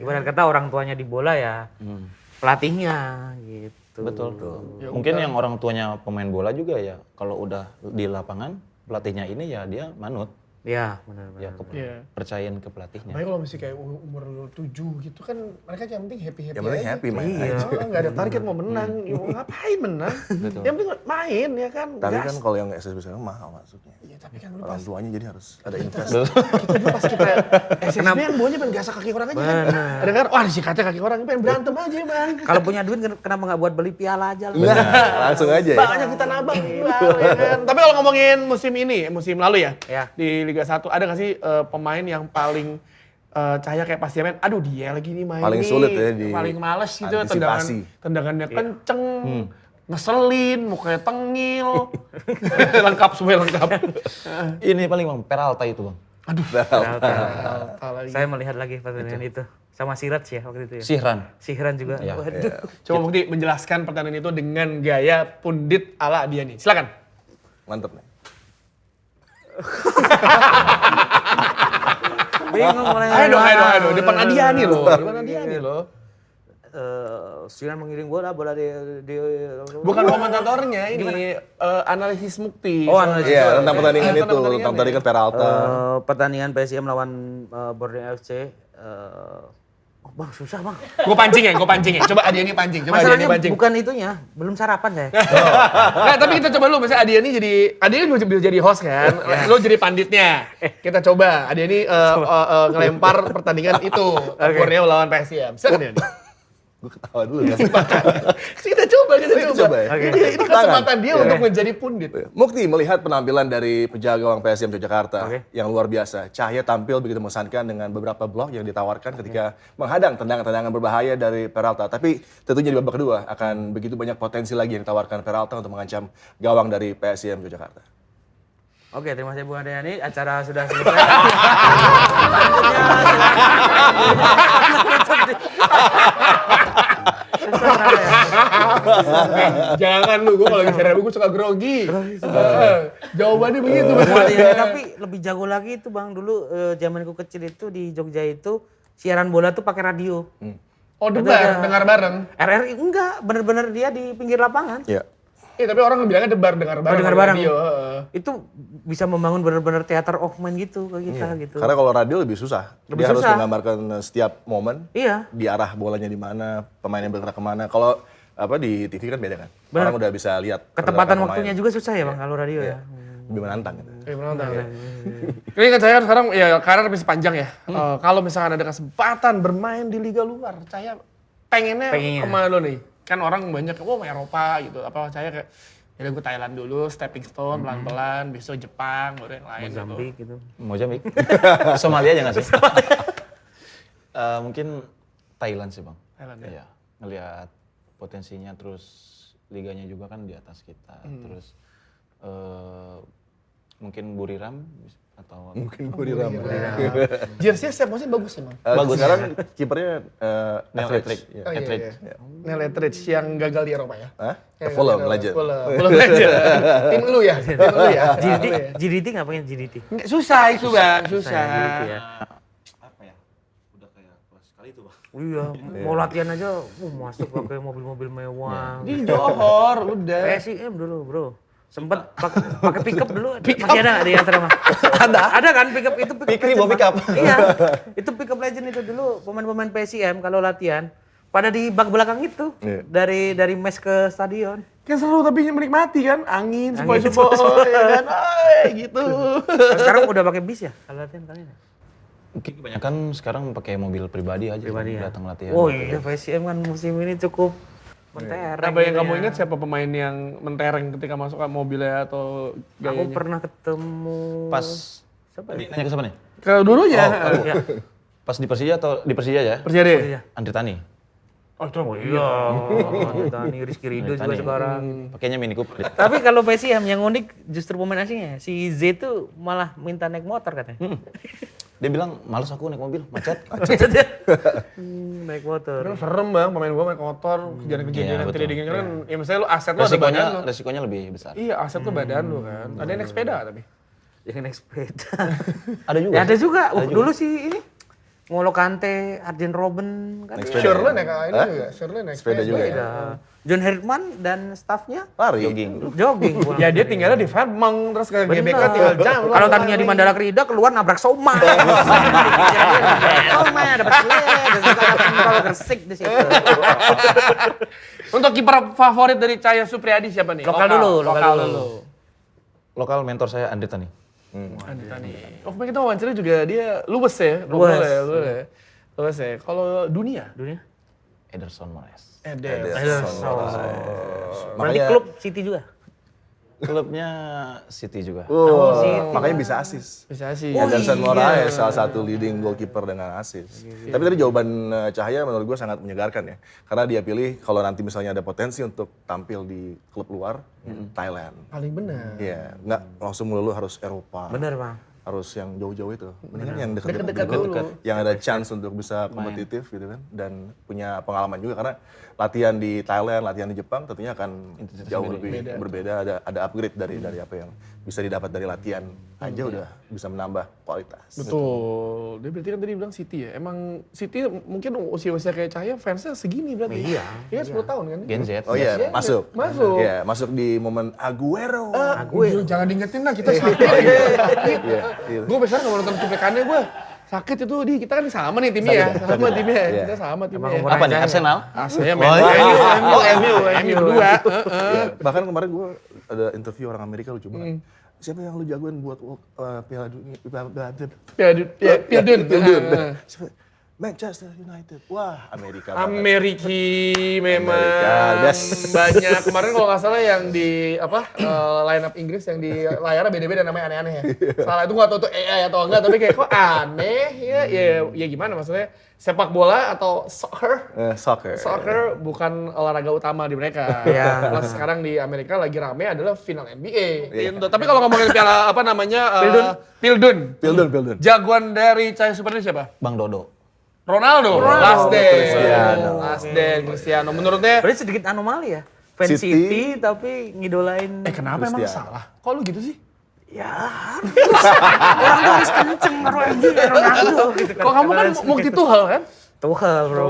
Ibarat kata orang tuanya di bola ya pelatihnya gitu. Betul. Mungkin yang orang tuanya pemain bola juga ya, kalau udah di lapangan pelatihnya ini ya dia manut, Iya, benar-benar. ya percayain ke pelatihnya. Baik kalau masih kayak umur 7 gitu kan mereka yang penting happy-happy Yang penting aja. happy main Iya. aja. Nggak ada target mau menang, ya mau ngapain menang. Yang penting main ya kan. Tapi gas. kan kalau yang SSB sekarang mahal masuknya. Iya tapi kan lu Orang tuanya jadi harus ada invest. kita dulu pas kita SSB yang bawahnya pengen gasak kaki orang aja kan. Ada kan, wah disikatnya kaki orang pengen berantem aja bang. Kalau punya duit kenapa nggak buat beli piala aja lah? Nah, langsung aja ya. Banyak kita nabang ya kan. Tapi kalau ngomongin musim ini, musim lalu ya, Ya. di Liga 1 ada nggak sih pemain yang paling Cahya kayak pasti main, aduh dia lagi nih main Paling nih, sulit ya di paling males gitu, antisipasi. tendangannya kenceng, ngeselin, mukanya tengil, lengkap semua lengkap. Ini paling Bang, Peralta itu Bang. Saya melihat lagi pertandingan itu. Sama Siraj ya waktu itu ya. Sihran juga. Ya. Waduh. Coba Bukti menjelaskan pertandingan itu dengan gaya pundit ala Adiani. Silakan. Mantep nih. Bingung mulai. Ayo, depan Adiani loh, depan Adiani loh. Sihran mengiring bola di Bukan komentatornya ini, analisis Mukti. Oh, analisis. Iya, tentang pertandingan Tentang itu, pertandingan tentang pertandingan Peralta. pertandingan PSM lawan Borneo FC. Oh bang, susah bang. Gue pancing ya. Coba Adiani pancing. Coba Adiani Masalahnya pancing. bukan itunya, belum sarapan saya. Nah, tapi kita coba dulu, misalnya Adiani bisa jadi host kan, lo jadi panditnya. Kita coba, Adiani ngelempar pertandingan itu, Borneo lawan PSM. Silakan Adiani. Gue ketawa dulu ya. Kita coba. coba ya. Ini kesempatan dia untuk menjadi pundit. Mukti melihat penampilan dari penjaga gawang PSM Yogyakarta Oke. yang luar biasa. Cahya tampil begitu mengesankan dengan beberapa blok yang ditawarkan ketika menghadang tendangan-tendangan berbahaya dari Peralta. Tapi tentunya di babak kedua akan begitu banyak potensi lagi yang ditawarkan Peralta untuk mengancam gawang dari PSM Yogyakarta. Oke, terima kasih Bu Adiani. Acara sudah selesai. Jangan lu, gue kalau lagi serius gue suka grogi. Jawabannya begitu. Bu Adiani, tapi lebih jago lagi itu bang. Dulu zamanku kecil itu di Jogja itu siaran bola tuh pakai radio. Oh dengar bareng. RRI enggak, bener-bener dia di pinggir lapangan. Iya. Iya tapi orang bilangnya dengar bareng. dengar bareng. Radio. Itu bisa membangun bener-bener teater of mind gitu ke kita gitu. Karena kalau radio lebih susah. Lebih Dia harus susah. menggambarkan setiap momen. Iya. Di arah bolanya di mana, pemainnya bergerak kemana. Kalau di TV kan beda kan. Benar. Orang udah bisa lihat Ketepatan pergerakan waktunya pemain. juga susah ya bang kalau radio ya. Lebih menantang gitu. Ini kan saya sekarang ya karir masih panjang ya. Kalau misalkan ada kesempatan bermain di liga luar, saya pengennya kemana dulu nih? Kan orang banyak, Eropa gitu. Apa saya kayak, ya gue Thailand dulu, stepping stone, pelan-pelan, besok Jepang, baru yang lain Mozambik gitu. Mozambik. Somalia aja nggak sih? Mungkin Thailand sih bang. Thailand ya? Iya, ngelihat potensinya, terus liganya juga kan di atas kita. Terus mungkin Buriram atau Mungkin gue di Ramos. Jersey setiap musim bagus emang. Bagus. Sekarang kipernya Neil Etheridge. Etheridge. Oh, iya, Etheridge. iya. Neil Etheridge yang gagal di Eropa ya. Hah? Ya, Fulham, gagal. legend. Fulham legend. Tim lu ya? Tim lu ya? GDT nggak pengen GDT? Nggak, susah itu bang, susah. GDT ya. Apa ya? Udah kayak kelas sekali itu, Bang. Iya, mau latihan aja, masuk pakai mobil-mobil mewah. Di Johor, udah. PSIM dulu bro. Sempet pakai pickup dulu. Masih ada nggak di asrama? Ada kan pickup itu Pikri legend, bawa Bang. pickup. Iya, itu pickup legend itu dulu pemain-pemain PSIM kalau latihan pada di bak belakang itu Iya. dari mes ke stadion. Kan seru tapi menikmati kan, angin, sepoi-sepoi, ya kan, gitu. Nah, sekarang udah pakai bis ya kalau latihan kalian? Ya? Mungkin kebanyakan sekarang pakai mobil pribadi aja Pribadi ya. datang latihan. Oh iya, PSIM kan musim ini cukup mentereng. Apa yang gitu kamu ya. ingat siapa pemain yang mentereng ketika masuk ke mobilnya atau Aku gayanya? pernah ketemu Pas siapa Tadi ya? nanya ke siapa nih? Ke dulunya. Ya. Pas di Persija atau di Persija ya? Percaya deh. Iya. Andri Tani. Oh, itu Iya, Tani Rizky Ridho juga Tani. sekarang. Pakainya Mini Cooper. dia. Tapi kalau PSIM yang unik justru pemain asingnya. Si Z tuh malah minta naik motor katanya. Dia bilang, males aku naik mobil, macet. Naik motor. Kan serem bang, pemain gua main motor, kejadian-kejadian Iya, yang betul. tidak diinginkan kan, ya misalnya lu aset lu ada badan lu. Resikonya lebih besar. Iya, aset lu badan lu kan. Ada yang naik sepeda tapi. Yang naik sepeda. Ada juga. Ya ada juga. Dulu sih ini. Ngolo Kante, Arjen Robben kan. Naik sepeda. Shirley naik ini juga, Shirley naik Sepeda juga ya? Ada. John Herman dan staffnya Lari. jogging. pulang. Ya dia tinggalnya di Vermont, terus ke Bener. GBK tinggal jam. Kalau tadinya di Mandala Krida keluar nabrak somai. Somai dapat sled, ada pentol Gresik di situ. Untuk kiper favorit dari Cahya Supriyadi siapa nih? Lokal dulu, lokal dulu. Lokal mentor saya Andri Tani. Oh, kemarin kita wawancara juga dia luwes ya, Luwes. luwes ya. Kalau dunia, Dunia. Ederson Moraes. Berarti Makanya, klub City juga. Klubnya City juga. makanya bisa asis. bisa sih. Ederson Moraes salah satu leading goalkeeper dengan asis. Tapi tadi jawaban Cahaya menurut gue sangat menyegarkan ya. Karena dia pilih kalau nanti misalnya ada potensi untuk tampil di klub luar, Thailand. Paling benar. Iya, nggak langsung melulu harus Eropa. Bener bang. Harus yang jauh-jauh itu. Mendingan yang dekat-dekat Dekat-dekat dulu. dulu. Yang ada chance untuk bisa kompetitif gitu kan. Dan punya pengalaman juga karena latihan di Thailand, latihan di Jepang tentunya akan jauh lebih berbeda. Ada upgrade dari apa yang bisa didapat dari latihan aja udah bisa menambah kualitas. Betul. Dia berarti kan tadi bilang City ya. Emang City mungkin usia-usia kayak Cahaya fansnya segini berarti. Iya. Iya 10 tahun kan. Gen Z. Oh iya, masuk. Masuk. Iya, masuk di momen Aguero. Gue jangan diingetin lah kita sakit. Iya. Gue besar nggak mau nonton cuplikannya gue. Sakit itu di kita kan sama nih timnya ya. Sama timnya. Iya. Kita sama timnya. Emang umur Apa nih, Cahaya. Arsenal? Asalnya main Oh, iya. MU berdua. Iya, bahkan kemarin gue ada interview orang Amerika lucu banget. Siapa yang lu jagoin buat Piala Dunia? Piadun. Siapa? Manchester United. Wah, Amerika banget. Ameriki memang Amerika, best. banyak kemarin kalau nggak salah yang di line up Inggris yang di layarnya beda-beda namanya aneh-aneh ya. Salah itu nggak tahu tuh AI atau enggak tapi kayak kok aneh ya gimana maksudnya sepak bola atau soccer Soccer. bukan olahraga utama di mereka. Iya. Plus sekarang di Amerika lagi rame adalah final NBA. Gitu. Tapi kalau ngomongin piala apa namanya Pildun. Pildun. Jagoan dari Cahaya Supriyadi siapa? Bang Dodo. Ronaldo. Last Cristiano. Cristiano. Menurutnya, Berarti sedikit anomali ya. Fans City. City tapi ngidolain. kenapa emang Cristiano. salah? Kok lu gitu sih? Ya orang tuh harus kenceng naruh MU Ronaldo gitu kan. Kok kamu kan multi Tuchel kan? Tuchel bro.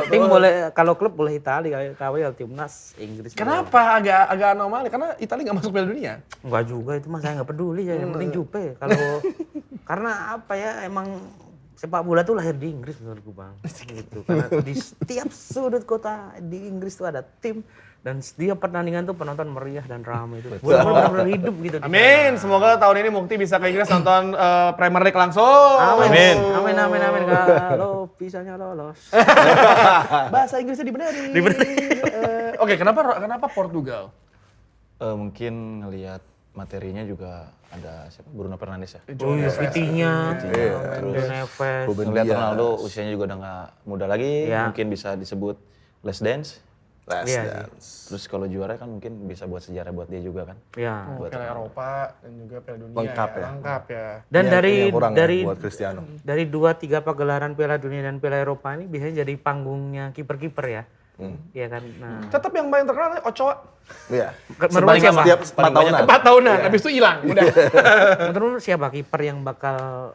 Tim boleh, kalau klub boleh Italia, kalau KW timnas Inggris. Kenapa agak anomali? Karena Italia nggak masuk Piala Dunia. Enggak juga itu mah saya nggak peduli ya, yang penting Jupe. Kalau karena apa ya emang sepak bola tuh lahir di Inggris menurutku bang. Gitu. Karena di setiap sudut kota di Inggris tuh ada tim dan setiap pertandingan tuh penonton meriah dan ramai itu. Benar-benar hidup gitu. Amin. Semoga tahun ini Mukti bisa ke Inggris nonton Premier League langsung. Amin. Amin. Kalau bisanya lolos. Bahasa Inggrisnya dibenerin. Oke, kenapa Portugal? Mungkin ngelihat materinya juga ada siapa? Bruno Fernandes ya. Oh iya, Vitinha, Neves. Ruben Ngelihat Dias. Ronaldo usianya juga udah nggak muda lagi, Ya. mungkin bisa disebut less dance. Last Iya, Dance. Terus kalau juara kan mungkin bisa buat sejarah buat dia juga kan. Ya. Piala Eropa dan juga Piala Dunia Lengkap ya. Lengkap ya. Dan Ini dari yang kurang dari ya buat Cristiano. dari 2-3 pagelaran Piala Dunia dan Piala Eropa ini biasanya jadi panggungnya kiper-kiper ya. Iya kan. Nah, Tetap yang paling terkenal Ochoa. Iya. menurut siapa? Setiap 4 tahunan. 4 tahunan, habis itu hilang. Udah. Menurut siapa kiper yang bakal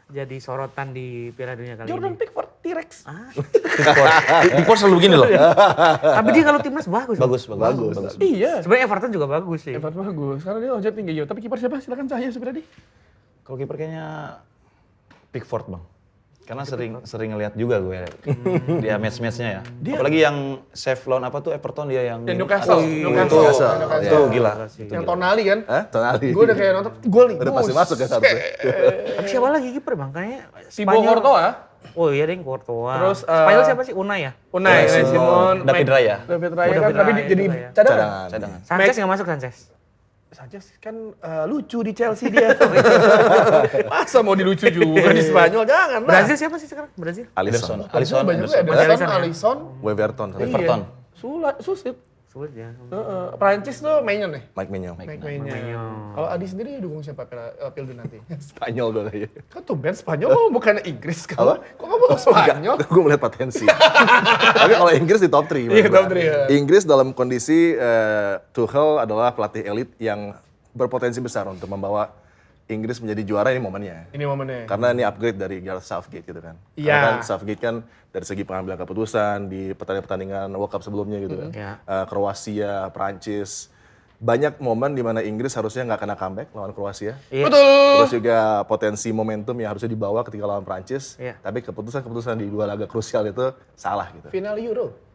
jadi sorotan di Piala Dunia kali Jordan ini? Pickford, T-Rex. Pickford selalu gini loh. Tapi dia kalau timnas bagus. Bagus. Iya. Sebenarnya Everton juga bagus sih. Everton bagus, karena dia loncat tinggi. Tapi kiper siapa? Silakan Cahya Supriyadi. Kalau kiper kayaknya Pickford bang. Karena sering ngeliat juga gue dia match-matchnya ya. Apalagi yang save lawan apa tuh Everton dia yang Dan Newcastle. itu gila. Yang Tonali kan. Hah? Tonali. Gue udah kayak nonton, gol nih. Udah pasti masuk ya harusnya. Tapi siapa lagi kiper Bang? Kayaknya Thibaut Courtois. Oh iya deh Courtois. Terus, Spanyol siapa sih? Unai ya? Unai Simon. David Raya. David Raya Oh, kan, David tapi Raya, jadi David Raya. cadangan. Cadangan. Sanchez nggak masuk Sanchez? Sanchez kan lucu di Chelsea dia. Masa mau dilucu juga di Spanyol? Jangan lah. Brazil siapa sih sekarang? Brazil? Alisson. Alisson. Banyak juga Ederson. Ederson, ya? Alisson. Weverton. Everton. Sulit. Sulit ya. Prancis tuh Maignan nih. Mike Mignon. Maignan. Kalau Adi sendiri dukung siapa Pilgrim nanti? Spanyol gue kayaknya. Kan tuh band Spanyol bukan Inggris kan? Kok kamu Spanyol? Gue melihat potensi. Tapi kalau Inggris di top 3. Iya, top three, ya. Inggris dalam kondisi Tuchel adalah pelatih elit yang berpotensi besar untuk membawa Inggris menjadi juara, ini momennya. Ini momennya. Karena ini upgrade dari Gareth Southgate gitu kan. Iya. Karena kan Southgate kan dari segi pengambilan keputusan di pertandingan World Cup sebelumnya gitu kan. Iya. Kroasia, Prancis. Banyak momen di mana Inggris harusnya nggak kena comeback lawan Kroasia. Iya. Betul. Terus juga potensi momentum yang harusnya dibawa ketika lawan Prancis. Iya. Tapi keputusan-keputusan di 2 laga krusial itu salah gitu. Final Euro.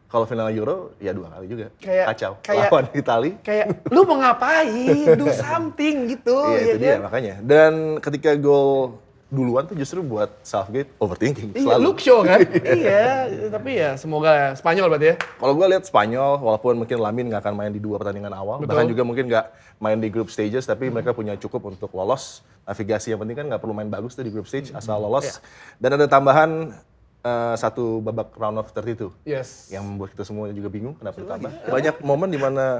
Kalau final Euro ya 2 kali juga. Kayak- Kacau. Lawan Itali. Kayak lu mau ngapain? Do something gitu. Iya itu ya dia kan? makanya. Dan ketika gol duluan tuh justru buat Southgate overthinking Iya, selalu. look show kan? Iya, tapi ya semoga Spanyol berarti ya. Kalau gue lihat Spanyol, walaupun mungkin Lamine nggak akan main di 2 pertandingan awal, Betul. bahkan juga mungkin nggak main di group stages, tapi mereka punya cukup untuk lolos. Navigasi yang penting kan nggak perlu main bagus tuh di group stage, asal lolos. Dan ada tambahan 1 babak round of 32. Yes. Yang membuat kita semua juga bingung kenapa ditambah. Banyak momen di mana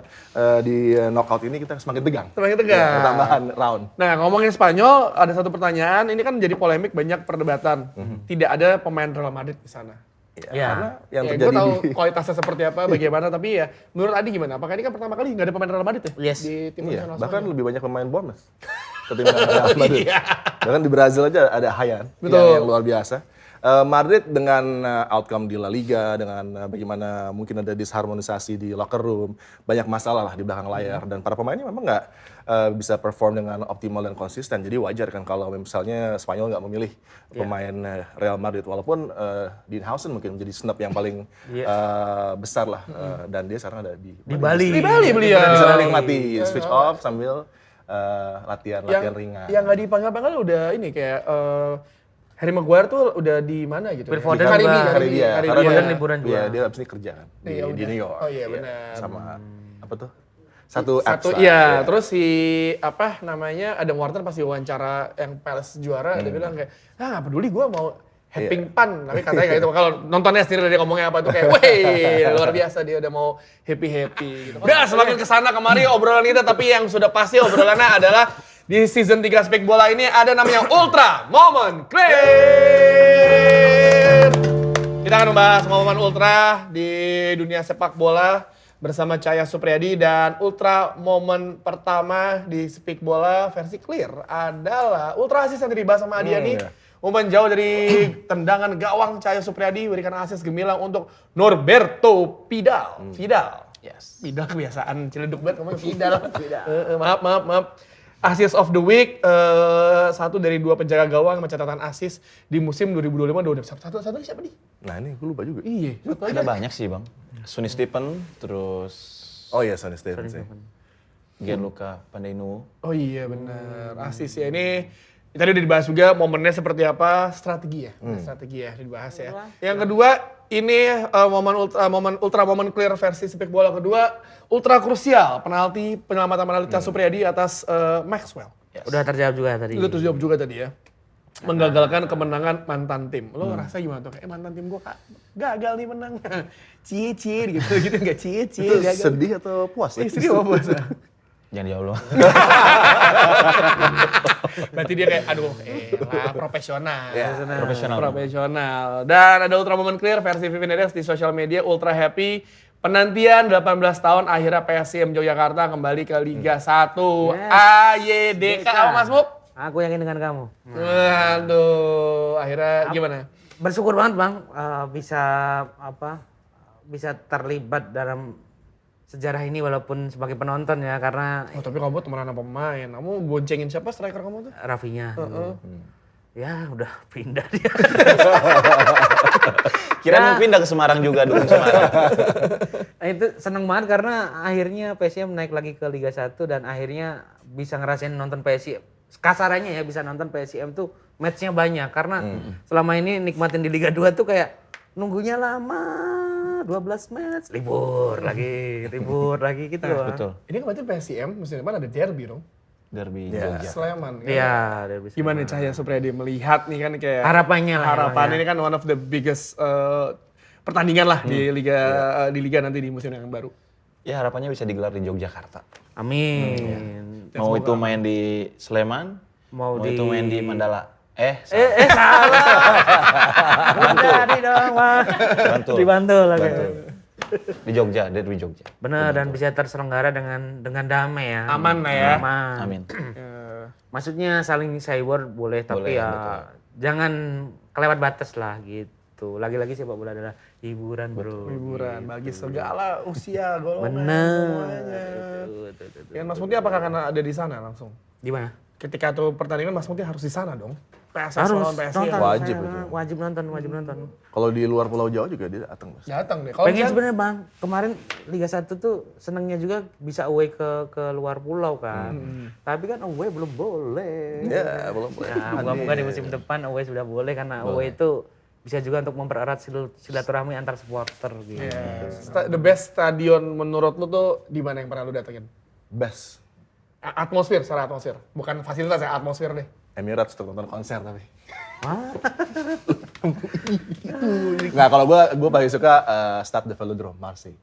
di knockout ini kita semakin tegang. Semakin tegang. Ya, tambahan round. Nah, ngomongin Spanyol, ada satu pertanyaan. Ini kan jadi polemik, banyak perdebatan. Tidak ada pemain Real Madrid di sana. Ya. Karena yang Ya, gue terjadi tahu di kualitasnya seperti apa, bagaimana. Tapi ya, menurut Adi gimana? Apakah ini kan pertama kali nggak ada pemain Real Madrid ya? Yes. Di tim iya, nasional bahkan Spanyol? lebih banyak pemain Bournemouth ketimbang Real Madrid. Iya. Bahkan di Brazil aja ada Hayan Betul. yang luar biasa. Madrid dengan outcome di La Liga, dengan bagaimana mungkin ada disharmonisasi di locker room, banyak masalah lah di belakang layar dan para pemainnya memang nggak bisa perform dengan optimal dan konsisten. Jadi wajar kan kalau misalnya Spanyol nggak memilih pemain Real Madrid, walaupun Dean Howson mungkin menjadi snub yang paling besar lah dan dia sekarang ada di Bali. Di Bali beliau. Bisa menikmati switch off sambil latihan ringan. Yang nggak dipanggil-panggil udah ini kayak Harry Maguire tuh udah di mana gitu? Phil ya? Foden Di juga. Karibia. Karibia. Karena Foden dia- liburan juga. Iya, dia abis ini kerja kan di, Iya, di udah. New York. Oh iya, benar. Sama apa tuh? Satu apps lah. Iya, terus si apa namanya Adam Wharton pasti wawancara yang Palace juara, dia bilang kayak, nggak peduli gue mau having fun, tapi katanya kayak gitu. Kalau nontonnya sendiri dia ngomongnya apa tuh kayak, weh luar biasa dia udah mau happy gitu. Udah semakin kesana kemari obrolan kita, tapi yang sudah pasti obrolannya adalah di season 3 Speak Bola ini ada namanya Ultra Moment Clear. Kita akan membahas momen ultra di dunia sepak bola bersama Cahya Supriyadi, dan ultra momen pertama di Speak Bola versi clear adalah ultra assist yang dibahas sama Adiani. Iya. Umpan jauh dari tendangan gawang Cahya Supriyadi berikan assist gemilang untuk Norberto Pidal. Pidal. Yes. Pidal kebiasaan ciledug banget ngomong Pidal. Maaf. Assist of the week, 1 dari 2 penjaga gawang mencatatkan assist di musim 2025-2026. Satu siapa nih? Nah ini gue lupa juga. Iya. Ada banyak sih bang. Sonny Stephen, terus Oh iya, Sonny Stevens ya. Gianluca Pandeinu. Oh iya benar. Assist ya ini tadi udah dibahas juga momennya seperti apa, strategi ya. Strategi ya dibahas ya. Yang kedua ini momen clear versi Speak Bola kedua, ultra krusial penyelamatan penalti Cahya Supriyadi atas Maxwell. Udah terjawab juga tadi. Itu terjawab juga tadi ya. menggagalkan kemenangan mantan tim. Lo ngerasa gimana tuh? Kayak mantan tim gue gagal nih menang. Cie-cie gitu nggak cie-cie. Itu gagal. sedih atau puas? Sedih apa puasa? Jangan di Allah. Berarti dia kayak aduh profesional. Profesional. Dan ada Ultra Moment Clear versi Vivin Edes di sosial media ultra happy. Penantian 18 tahun akhirnya PSIM Yogyakarta kembali ke Liga 1 AYDK. Apa Mas Muk? Aku yakin dengan kamu. Waduh, akhirnya gimana? Bersyukur banget Bang bisa terlibat dalam sejarah ini walaupun sebagai penonton ya karena Oh tapi kamu temenan sama pemain, kamu boncengin siapa striker kamu tuh? Rafinya. Ya udah pindah dia. Kirain mau pindah ke Semarang juga dulu Semarang. Nah, itu seneng banget karena akhirnya PSIM naik lagi ke Liga 1 dan akhirnya bisa ngerasain nonton PSIM. Kasarannya ya bisa nonton PSIM tuh matchnya banyak karena selama ini nikmatin di Liga 2 tuh kayak nunggunya lama 12 match libur lagi gitu loh. Betul. Ini kan berarti PSIM musim depan ada derby dong? Derby Ya. Jogja. Sleman kan? Iya, dari bisa. Gimana Cahya Supriyadi melihat nih kan kayak Harapannya lah, harapan emang ya. ini kan one of the biggest pertandingan lah di liga nanti di musim yang baru. Ya harapannya bisa digelar di Yogyakarta. Amin. Mau itu main di Sleman, Mau itu main di Mandala. Salah. Jadi dong, Mas. Bantul. Dibantu lagi. Bantul. Di Jogja, derby Jogja. Benar dan bisa terselenggara dengan damai ya. Aman lah ya. Aman. Amin. Maksudnya saling cyber boleh tapi Boleh, ya betul. jangan kelewat batas lah gitu. Lagi-lagi sepak bola adalah hiburan, Bro. Hiburan bagi segala usia golongan Bener. semuanya. Ya, Mas Muti apakah akan ada di sana langsung? Gimana? Ketika tuh pertandingan Mas Muti harus di sana dong. PSS Harus lawan PSIM. nonton. Wajib saya itu. wajib nonton. Kalau di luar Pulau Jawa juga dia datang, Mas. Datang deh. Kalau Pengen misalnya- sebenarnya Bang, kemarin Liga 1 tuh senangnya juga bisa away ke luar pulau kan. Tapi kan away belum boleh. Ya, belum boleh. Nah, moga-moga di musim depan away sudah boleh karena away itu bisa juga untuk mempererat silaturahmi antar supporter gitu. The best stadion menurut lu tuh di mana yang pernah lu datengin? Best. Atmosfer, secara atmosfer. Bukan fasilitas ya, atmosfer deh. Emirates untuk nonton konser tapi. Nggak, kalau gue paling suka Stade de Velodrome, Marseille.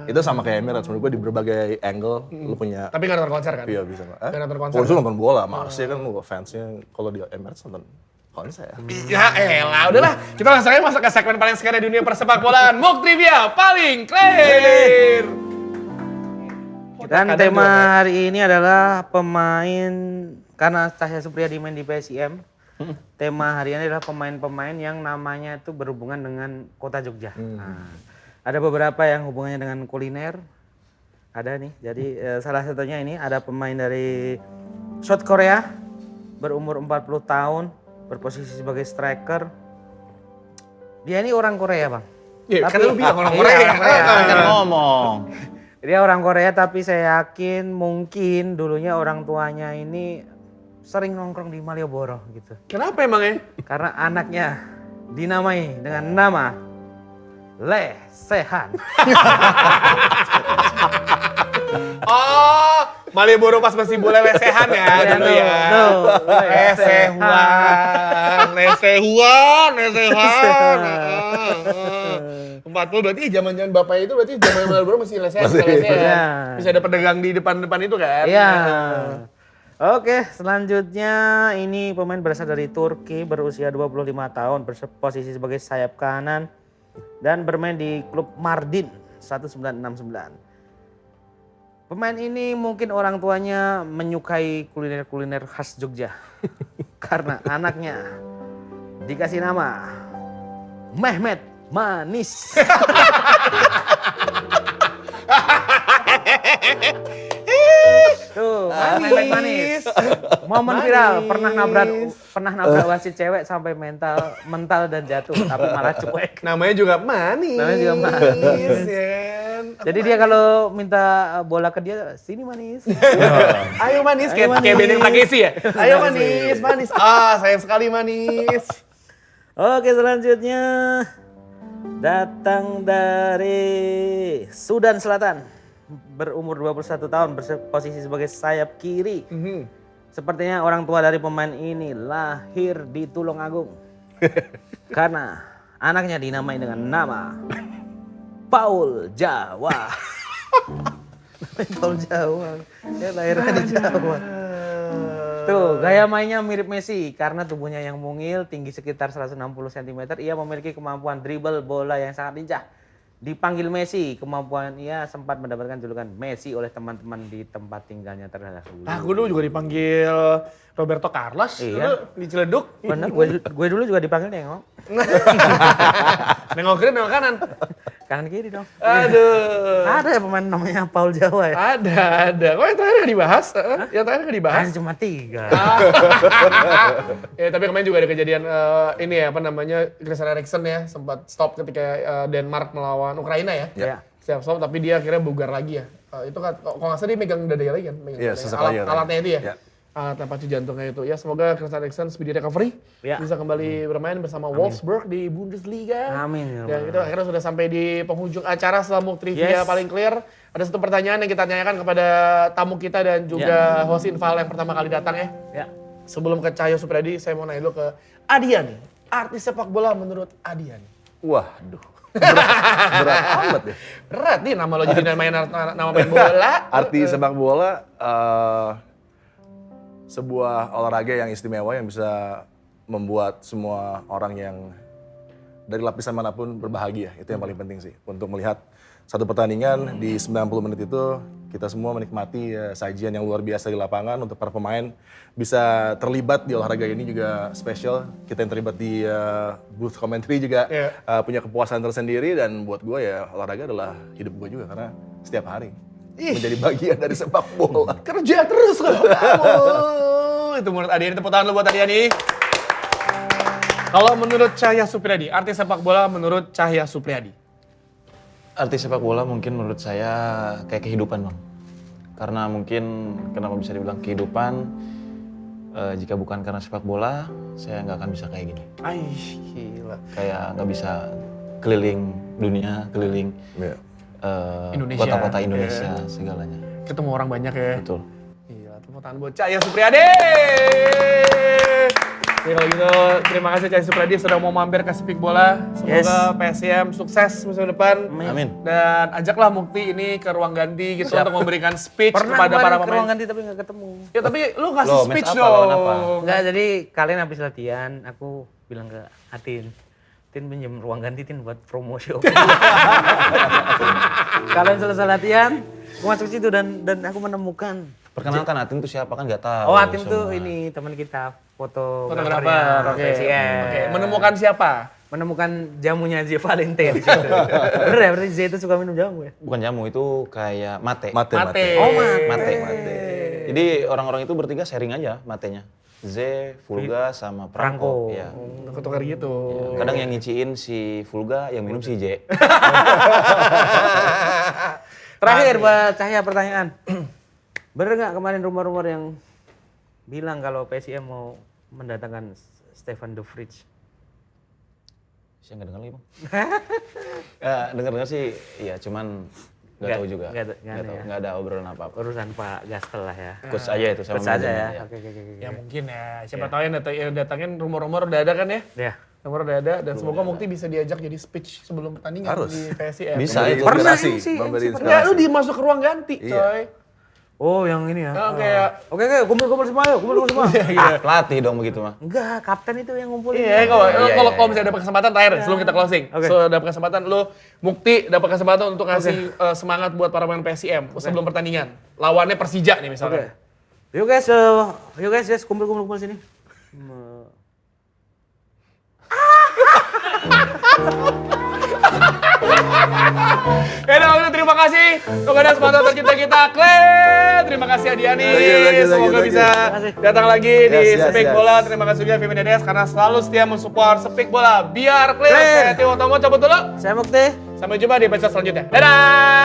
Itu sama kayak Emirates, menurut gue di berbagai angle lu punya. Tapi nggak nonton konser kan? Iya bisa. Nggak nonton konser. Kalau itu nonton bola, Marseille kan gue fansnya. Kalau di Emirates nonton konser. Ya elah, udahlah. Kita langsung aja masuk ke segmen paling sekarang di dunia persepak bolaan. Muk Trivia paling clear. Dan tema hari ini adalah pemain karena Cahya Supriyadi main di PSIM. Tema hari ini adalah pemain-pemain yang namanya itu berhubungan dengan kota Jogja. Nah, ada beberapa yang hubungannya dengan kuliner. Ada nih. Jadi salah satunya ini ada pemain dari South Korea berumur 40 tahun, berposisi sebagai striker. Dia ini orang Korea, Bang. Iya, kan lu Tapi- bilang orang Iya, Korea. orang Korea. Kan ngomong. Dia orang Korea tapi saya yakin mungkin dulunya orang tuanya ini sering nongkrong di Malioboro gitu. Kenapa emang ya? Karena anaknya dinamai dengan nama Lesehan. Oh, Malioboro pas masih boleh lesehan ya dulu ya. Tuh, Lesehuan. 40 berarti zaman-zaman bapak itu berarti zaman Malioboro masih lesehan. Iya. Bisa ada pedagang di depan-depan itu kan? Iya. Oke, selanjutnya ini pemain berasal dari Turki, berusia 25 tahun, berposisi sebagai sayap kanan dan bermain di klub Mardin 1969. Pemain ini mungkin orang tuanya menyukai kuliner-kuliner khas Jogja. Karena anaknya dikasih nama Mehmet Manis. Tuh, Mehmet Manis. Momen viral pernah nabrak wasit cewek sampai mental dan jatuh tapi malah cuek. Namanya juga manis. Namanya juga manis. Ya kan? Jadi dia kalau minta bola ke dia, sini Manis. Ayo manis, Ayo, kayak manis. Benny Takeshi ya. Ayo manis, manis. Ah, sayang sekali manis. Oke, selanjutnya datang dari Sudan Selatan. Berumur 21 tahun, berposisi sebagai sayap kiri. Sepertinya orang tua dari pemain ini lahir di Tulungagung. Karena anaknya dinamai dengan nama Paul Jawa. Paul Jawa. Dia lahirnya di Jawa. Tuh, gaya mainnya mirip Messi karena tubuhnya yang mungil, tinggi sekitar 160 cm. Ia memiliki kemampuan dribble bola yang sangat lincah. Dipanggil Messi, kemampuan ia sempat mendapatkan julukan Messi oleh teman-teman di tempat tinggalnya terdahulu. Aku dulu juga dipanggil Roberto Carlos Iya. dulu di Ciledug. Bener, gue dulu juga dipanggil Nengok. Nengok kiri, nengok kanan. Kanan kiri dong. Aduh. Ada ya pemain namanya Paul Jawa ya? Ada. Kok yang terakhir nggak dibahas? Yang terakhir nggak dibahas? Kan cuma 3. Ya, tapi kemarin juga ada kejadian ini ya, apa namanya, Christian Eriksen ya, sempat stop ketika Denmark melawan Ukraina ya. Iya. Siap stop, tapi dia akhirnya bugar lagi ya. Itu kan, kalau nggak salah dia megang dadanya lagi kan? Megang Iya, dadanya. sesak layar. Alatnya itu ya? Iya. Alat pacu jantungnya itu. Ya semoga Christian Eriksen speedy recovery. Iya. Bisa kembali bermain bersama Wolfsburg di Bundesliga. Amin, ya Dan Allah. kita akhirnya sudah sampai di penghujung acara setelah Muk Trivia Yes. paling clear. Ada satu pertanyaan yang kita tanyakan kepada tamu kita dan juga host Inval yang pertama kali datang ya. Ya. Sebelum ke Cahyo Supriyadi, saya mau nanya dulu ke Adiani. Artis sepak bola menurut Adiani. Waduh. Berat amat ya. Berat nih nama lo jadi nama main bola. Arti sepak bola sebuah olahraga yang istimewa yang bisa membuat semua orang yang dari lapisan manapun berbahagia. Itu yang paling penting sih. Untuk melihat satu pertandingan di 90 menit itu kita semua menikmati sajian yang luar biasa di lapangan. Untuk para pemain bisa terlibat di olahraga ini juga spesial. Kita yang terlibat di booth commentary juga punya kepuasan tersendiri. Dan buat gue ya olahraga adalah hidup gue juga karena setiap hari menjadi bagian dari sepak bola. Kerja terus kalau kamu. Itu menurut Adiani, tepuk tangan lu buat Adiani. Kalau menurut Cahya Supriyadi, artis sepak bola menurut Cahya Supriyadi. Arti sepak bola mungkin menurut saya kayak kehidupan bang. Karena mungkin kenapa bisa dibilang kehidupan, jika bukan karena sepak bola, saya nggak akan bisa kayak gini. Aish, gila. Kayak nggak bisa keliling dunia, keliling Indonesia. kota-kota Indonesia, segalanya. Ketemu orang banyak ya. Betul. Gila, tepuk tangan buat Cahya Supriyadi. Ya kalau gitu, terima kasih Cahya Supriyadi sudah mau mampir ke Speak Bola. Semoga PSIM sukses musim depan. Amin. Dan ajaklah Mukti ini ke ruang ganti gitu untuk memberikan speech Pernah kepada para kemarin ke ruang pemain. ganti tapi nggak ketemu. Ya tapi lu kasih Loh, match speech apa, lawan apa? dong. Enggak, jadi kalian habis latihan, aku bilang ke Atin, Tin pinjam ruang ganti Tin buat promosi oke. Kalian selesai latihan, aku masuk situ dan aku menemukan. Perkenalkan Atin tuh siapa kan nggak tahu. Oh, Atin semua. tuh ini teman kita, Fotografer, oke. PSIM. Oke, menemukan siapa? Menemukan jamunya Z Valentine. Bener ya, berarti Z itu suka minum jamu ya? Bukan jamu, itu kayak mate. Mate. Oh, mate. Mate. Jadi orang-orang itu bertiga sharing aja matenya. Z, Fulga, sama Franco. Franco. Iya. Ketukar gitu. Kadang yang ngiciin si Fulga, yang minum si J. Terakhir buat Cahya pertanyaan. Bener nggak kemarin rumor-rumor yang bilang kalau PSIM mau mendatangkan Stefan De Vrij? Saya nggak dengar lagi bang. Dengar-dengar sih, iya cuman nggak tahu juga. Nggak ada obrolan apa-apa. Urusan Pak Gastel lah ya. Coach aja itu sama Coach aja ya. manajemen, Oke. Ya mungkin ya, siapa tahu yang datangin rumor-rumor udah ada kan ya? Ya. Rumor udah ada dan semoga Mukti bisa diajak jadi speech sebelum pertandingan Harus. di PSIM. Bisa itu. Pernah Inspirasi, MC, memberi MC Ya inspirasi. lu dimasuk ke ruang ganti, Iya. coy. Oh, yang ini ya. Oke ya. Oke, kumpul semua yuk, kumpul semua. Pelatih dong begitu mah. Enggak, kapten itu yang ngumpulin. Iya, kalau Iya, kalau iya, kalau misalnya dapat kesempatan terakhir sebelum kita closing. Oke. So, dapat kesempatan lu Mukti dapat kesempatan untuk ngasih semangat buat para pemain PSIM sebelum pertandingan. Lawannya Persija nih Oke. misalnya. Yuk guys, kumpul sini. Ya udah gitu, terima kasih kepada sponsor tercinta kita, Clay. Terima kasih Adiani. Thank you. Semoga bisa datang lagi di Yes, Speak yes. Bola. Terima kasih juga Vivi Dedes karena selalu setia mensupport Speak Bola. Biar clear. Clear. Saya Tio Tomo cabut dulu. Saya Mukti. Sampai jumpa di episode selanjutnya. Dadah.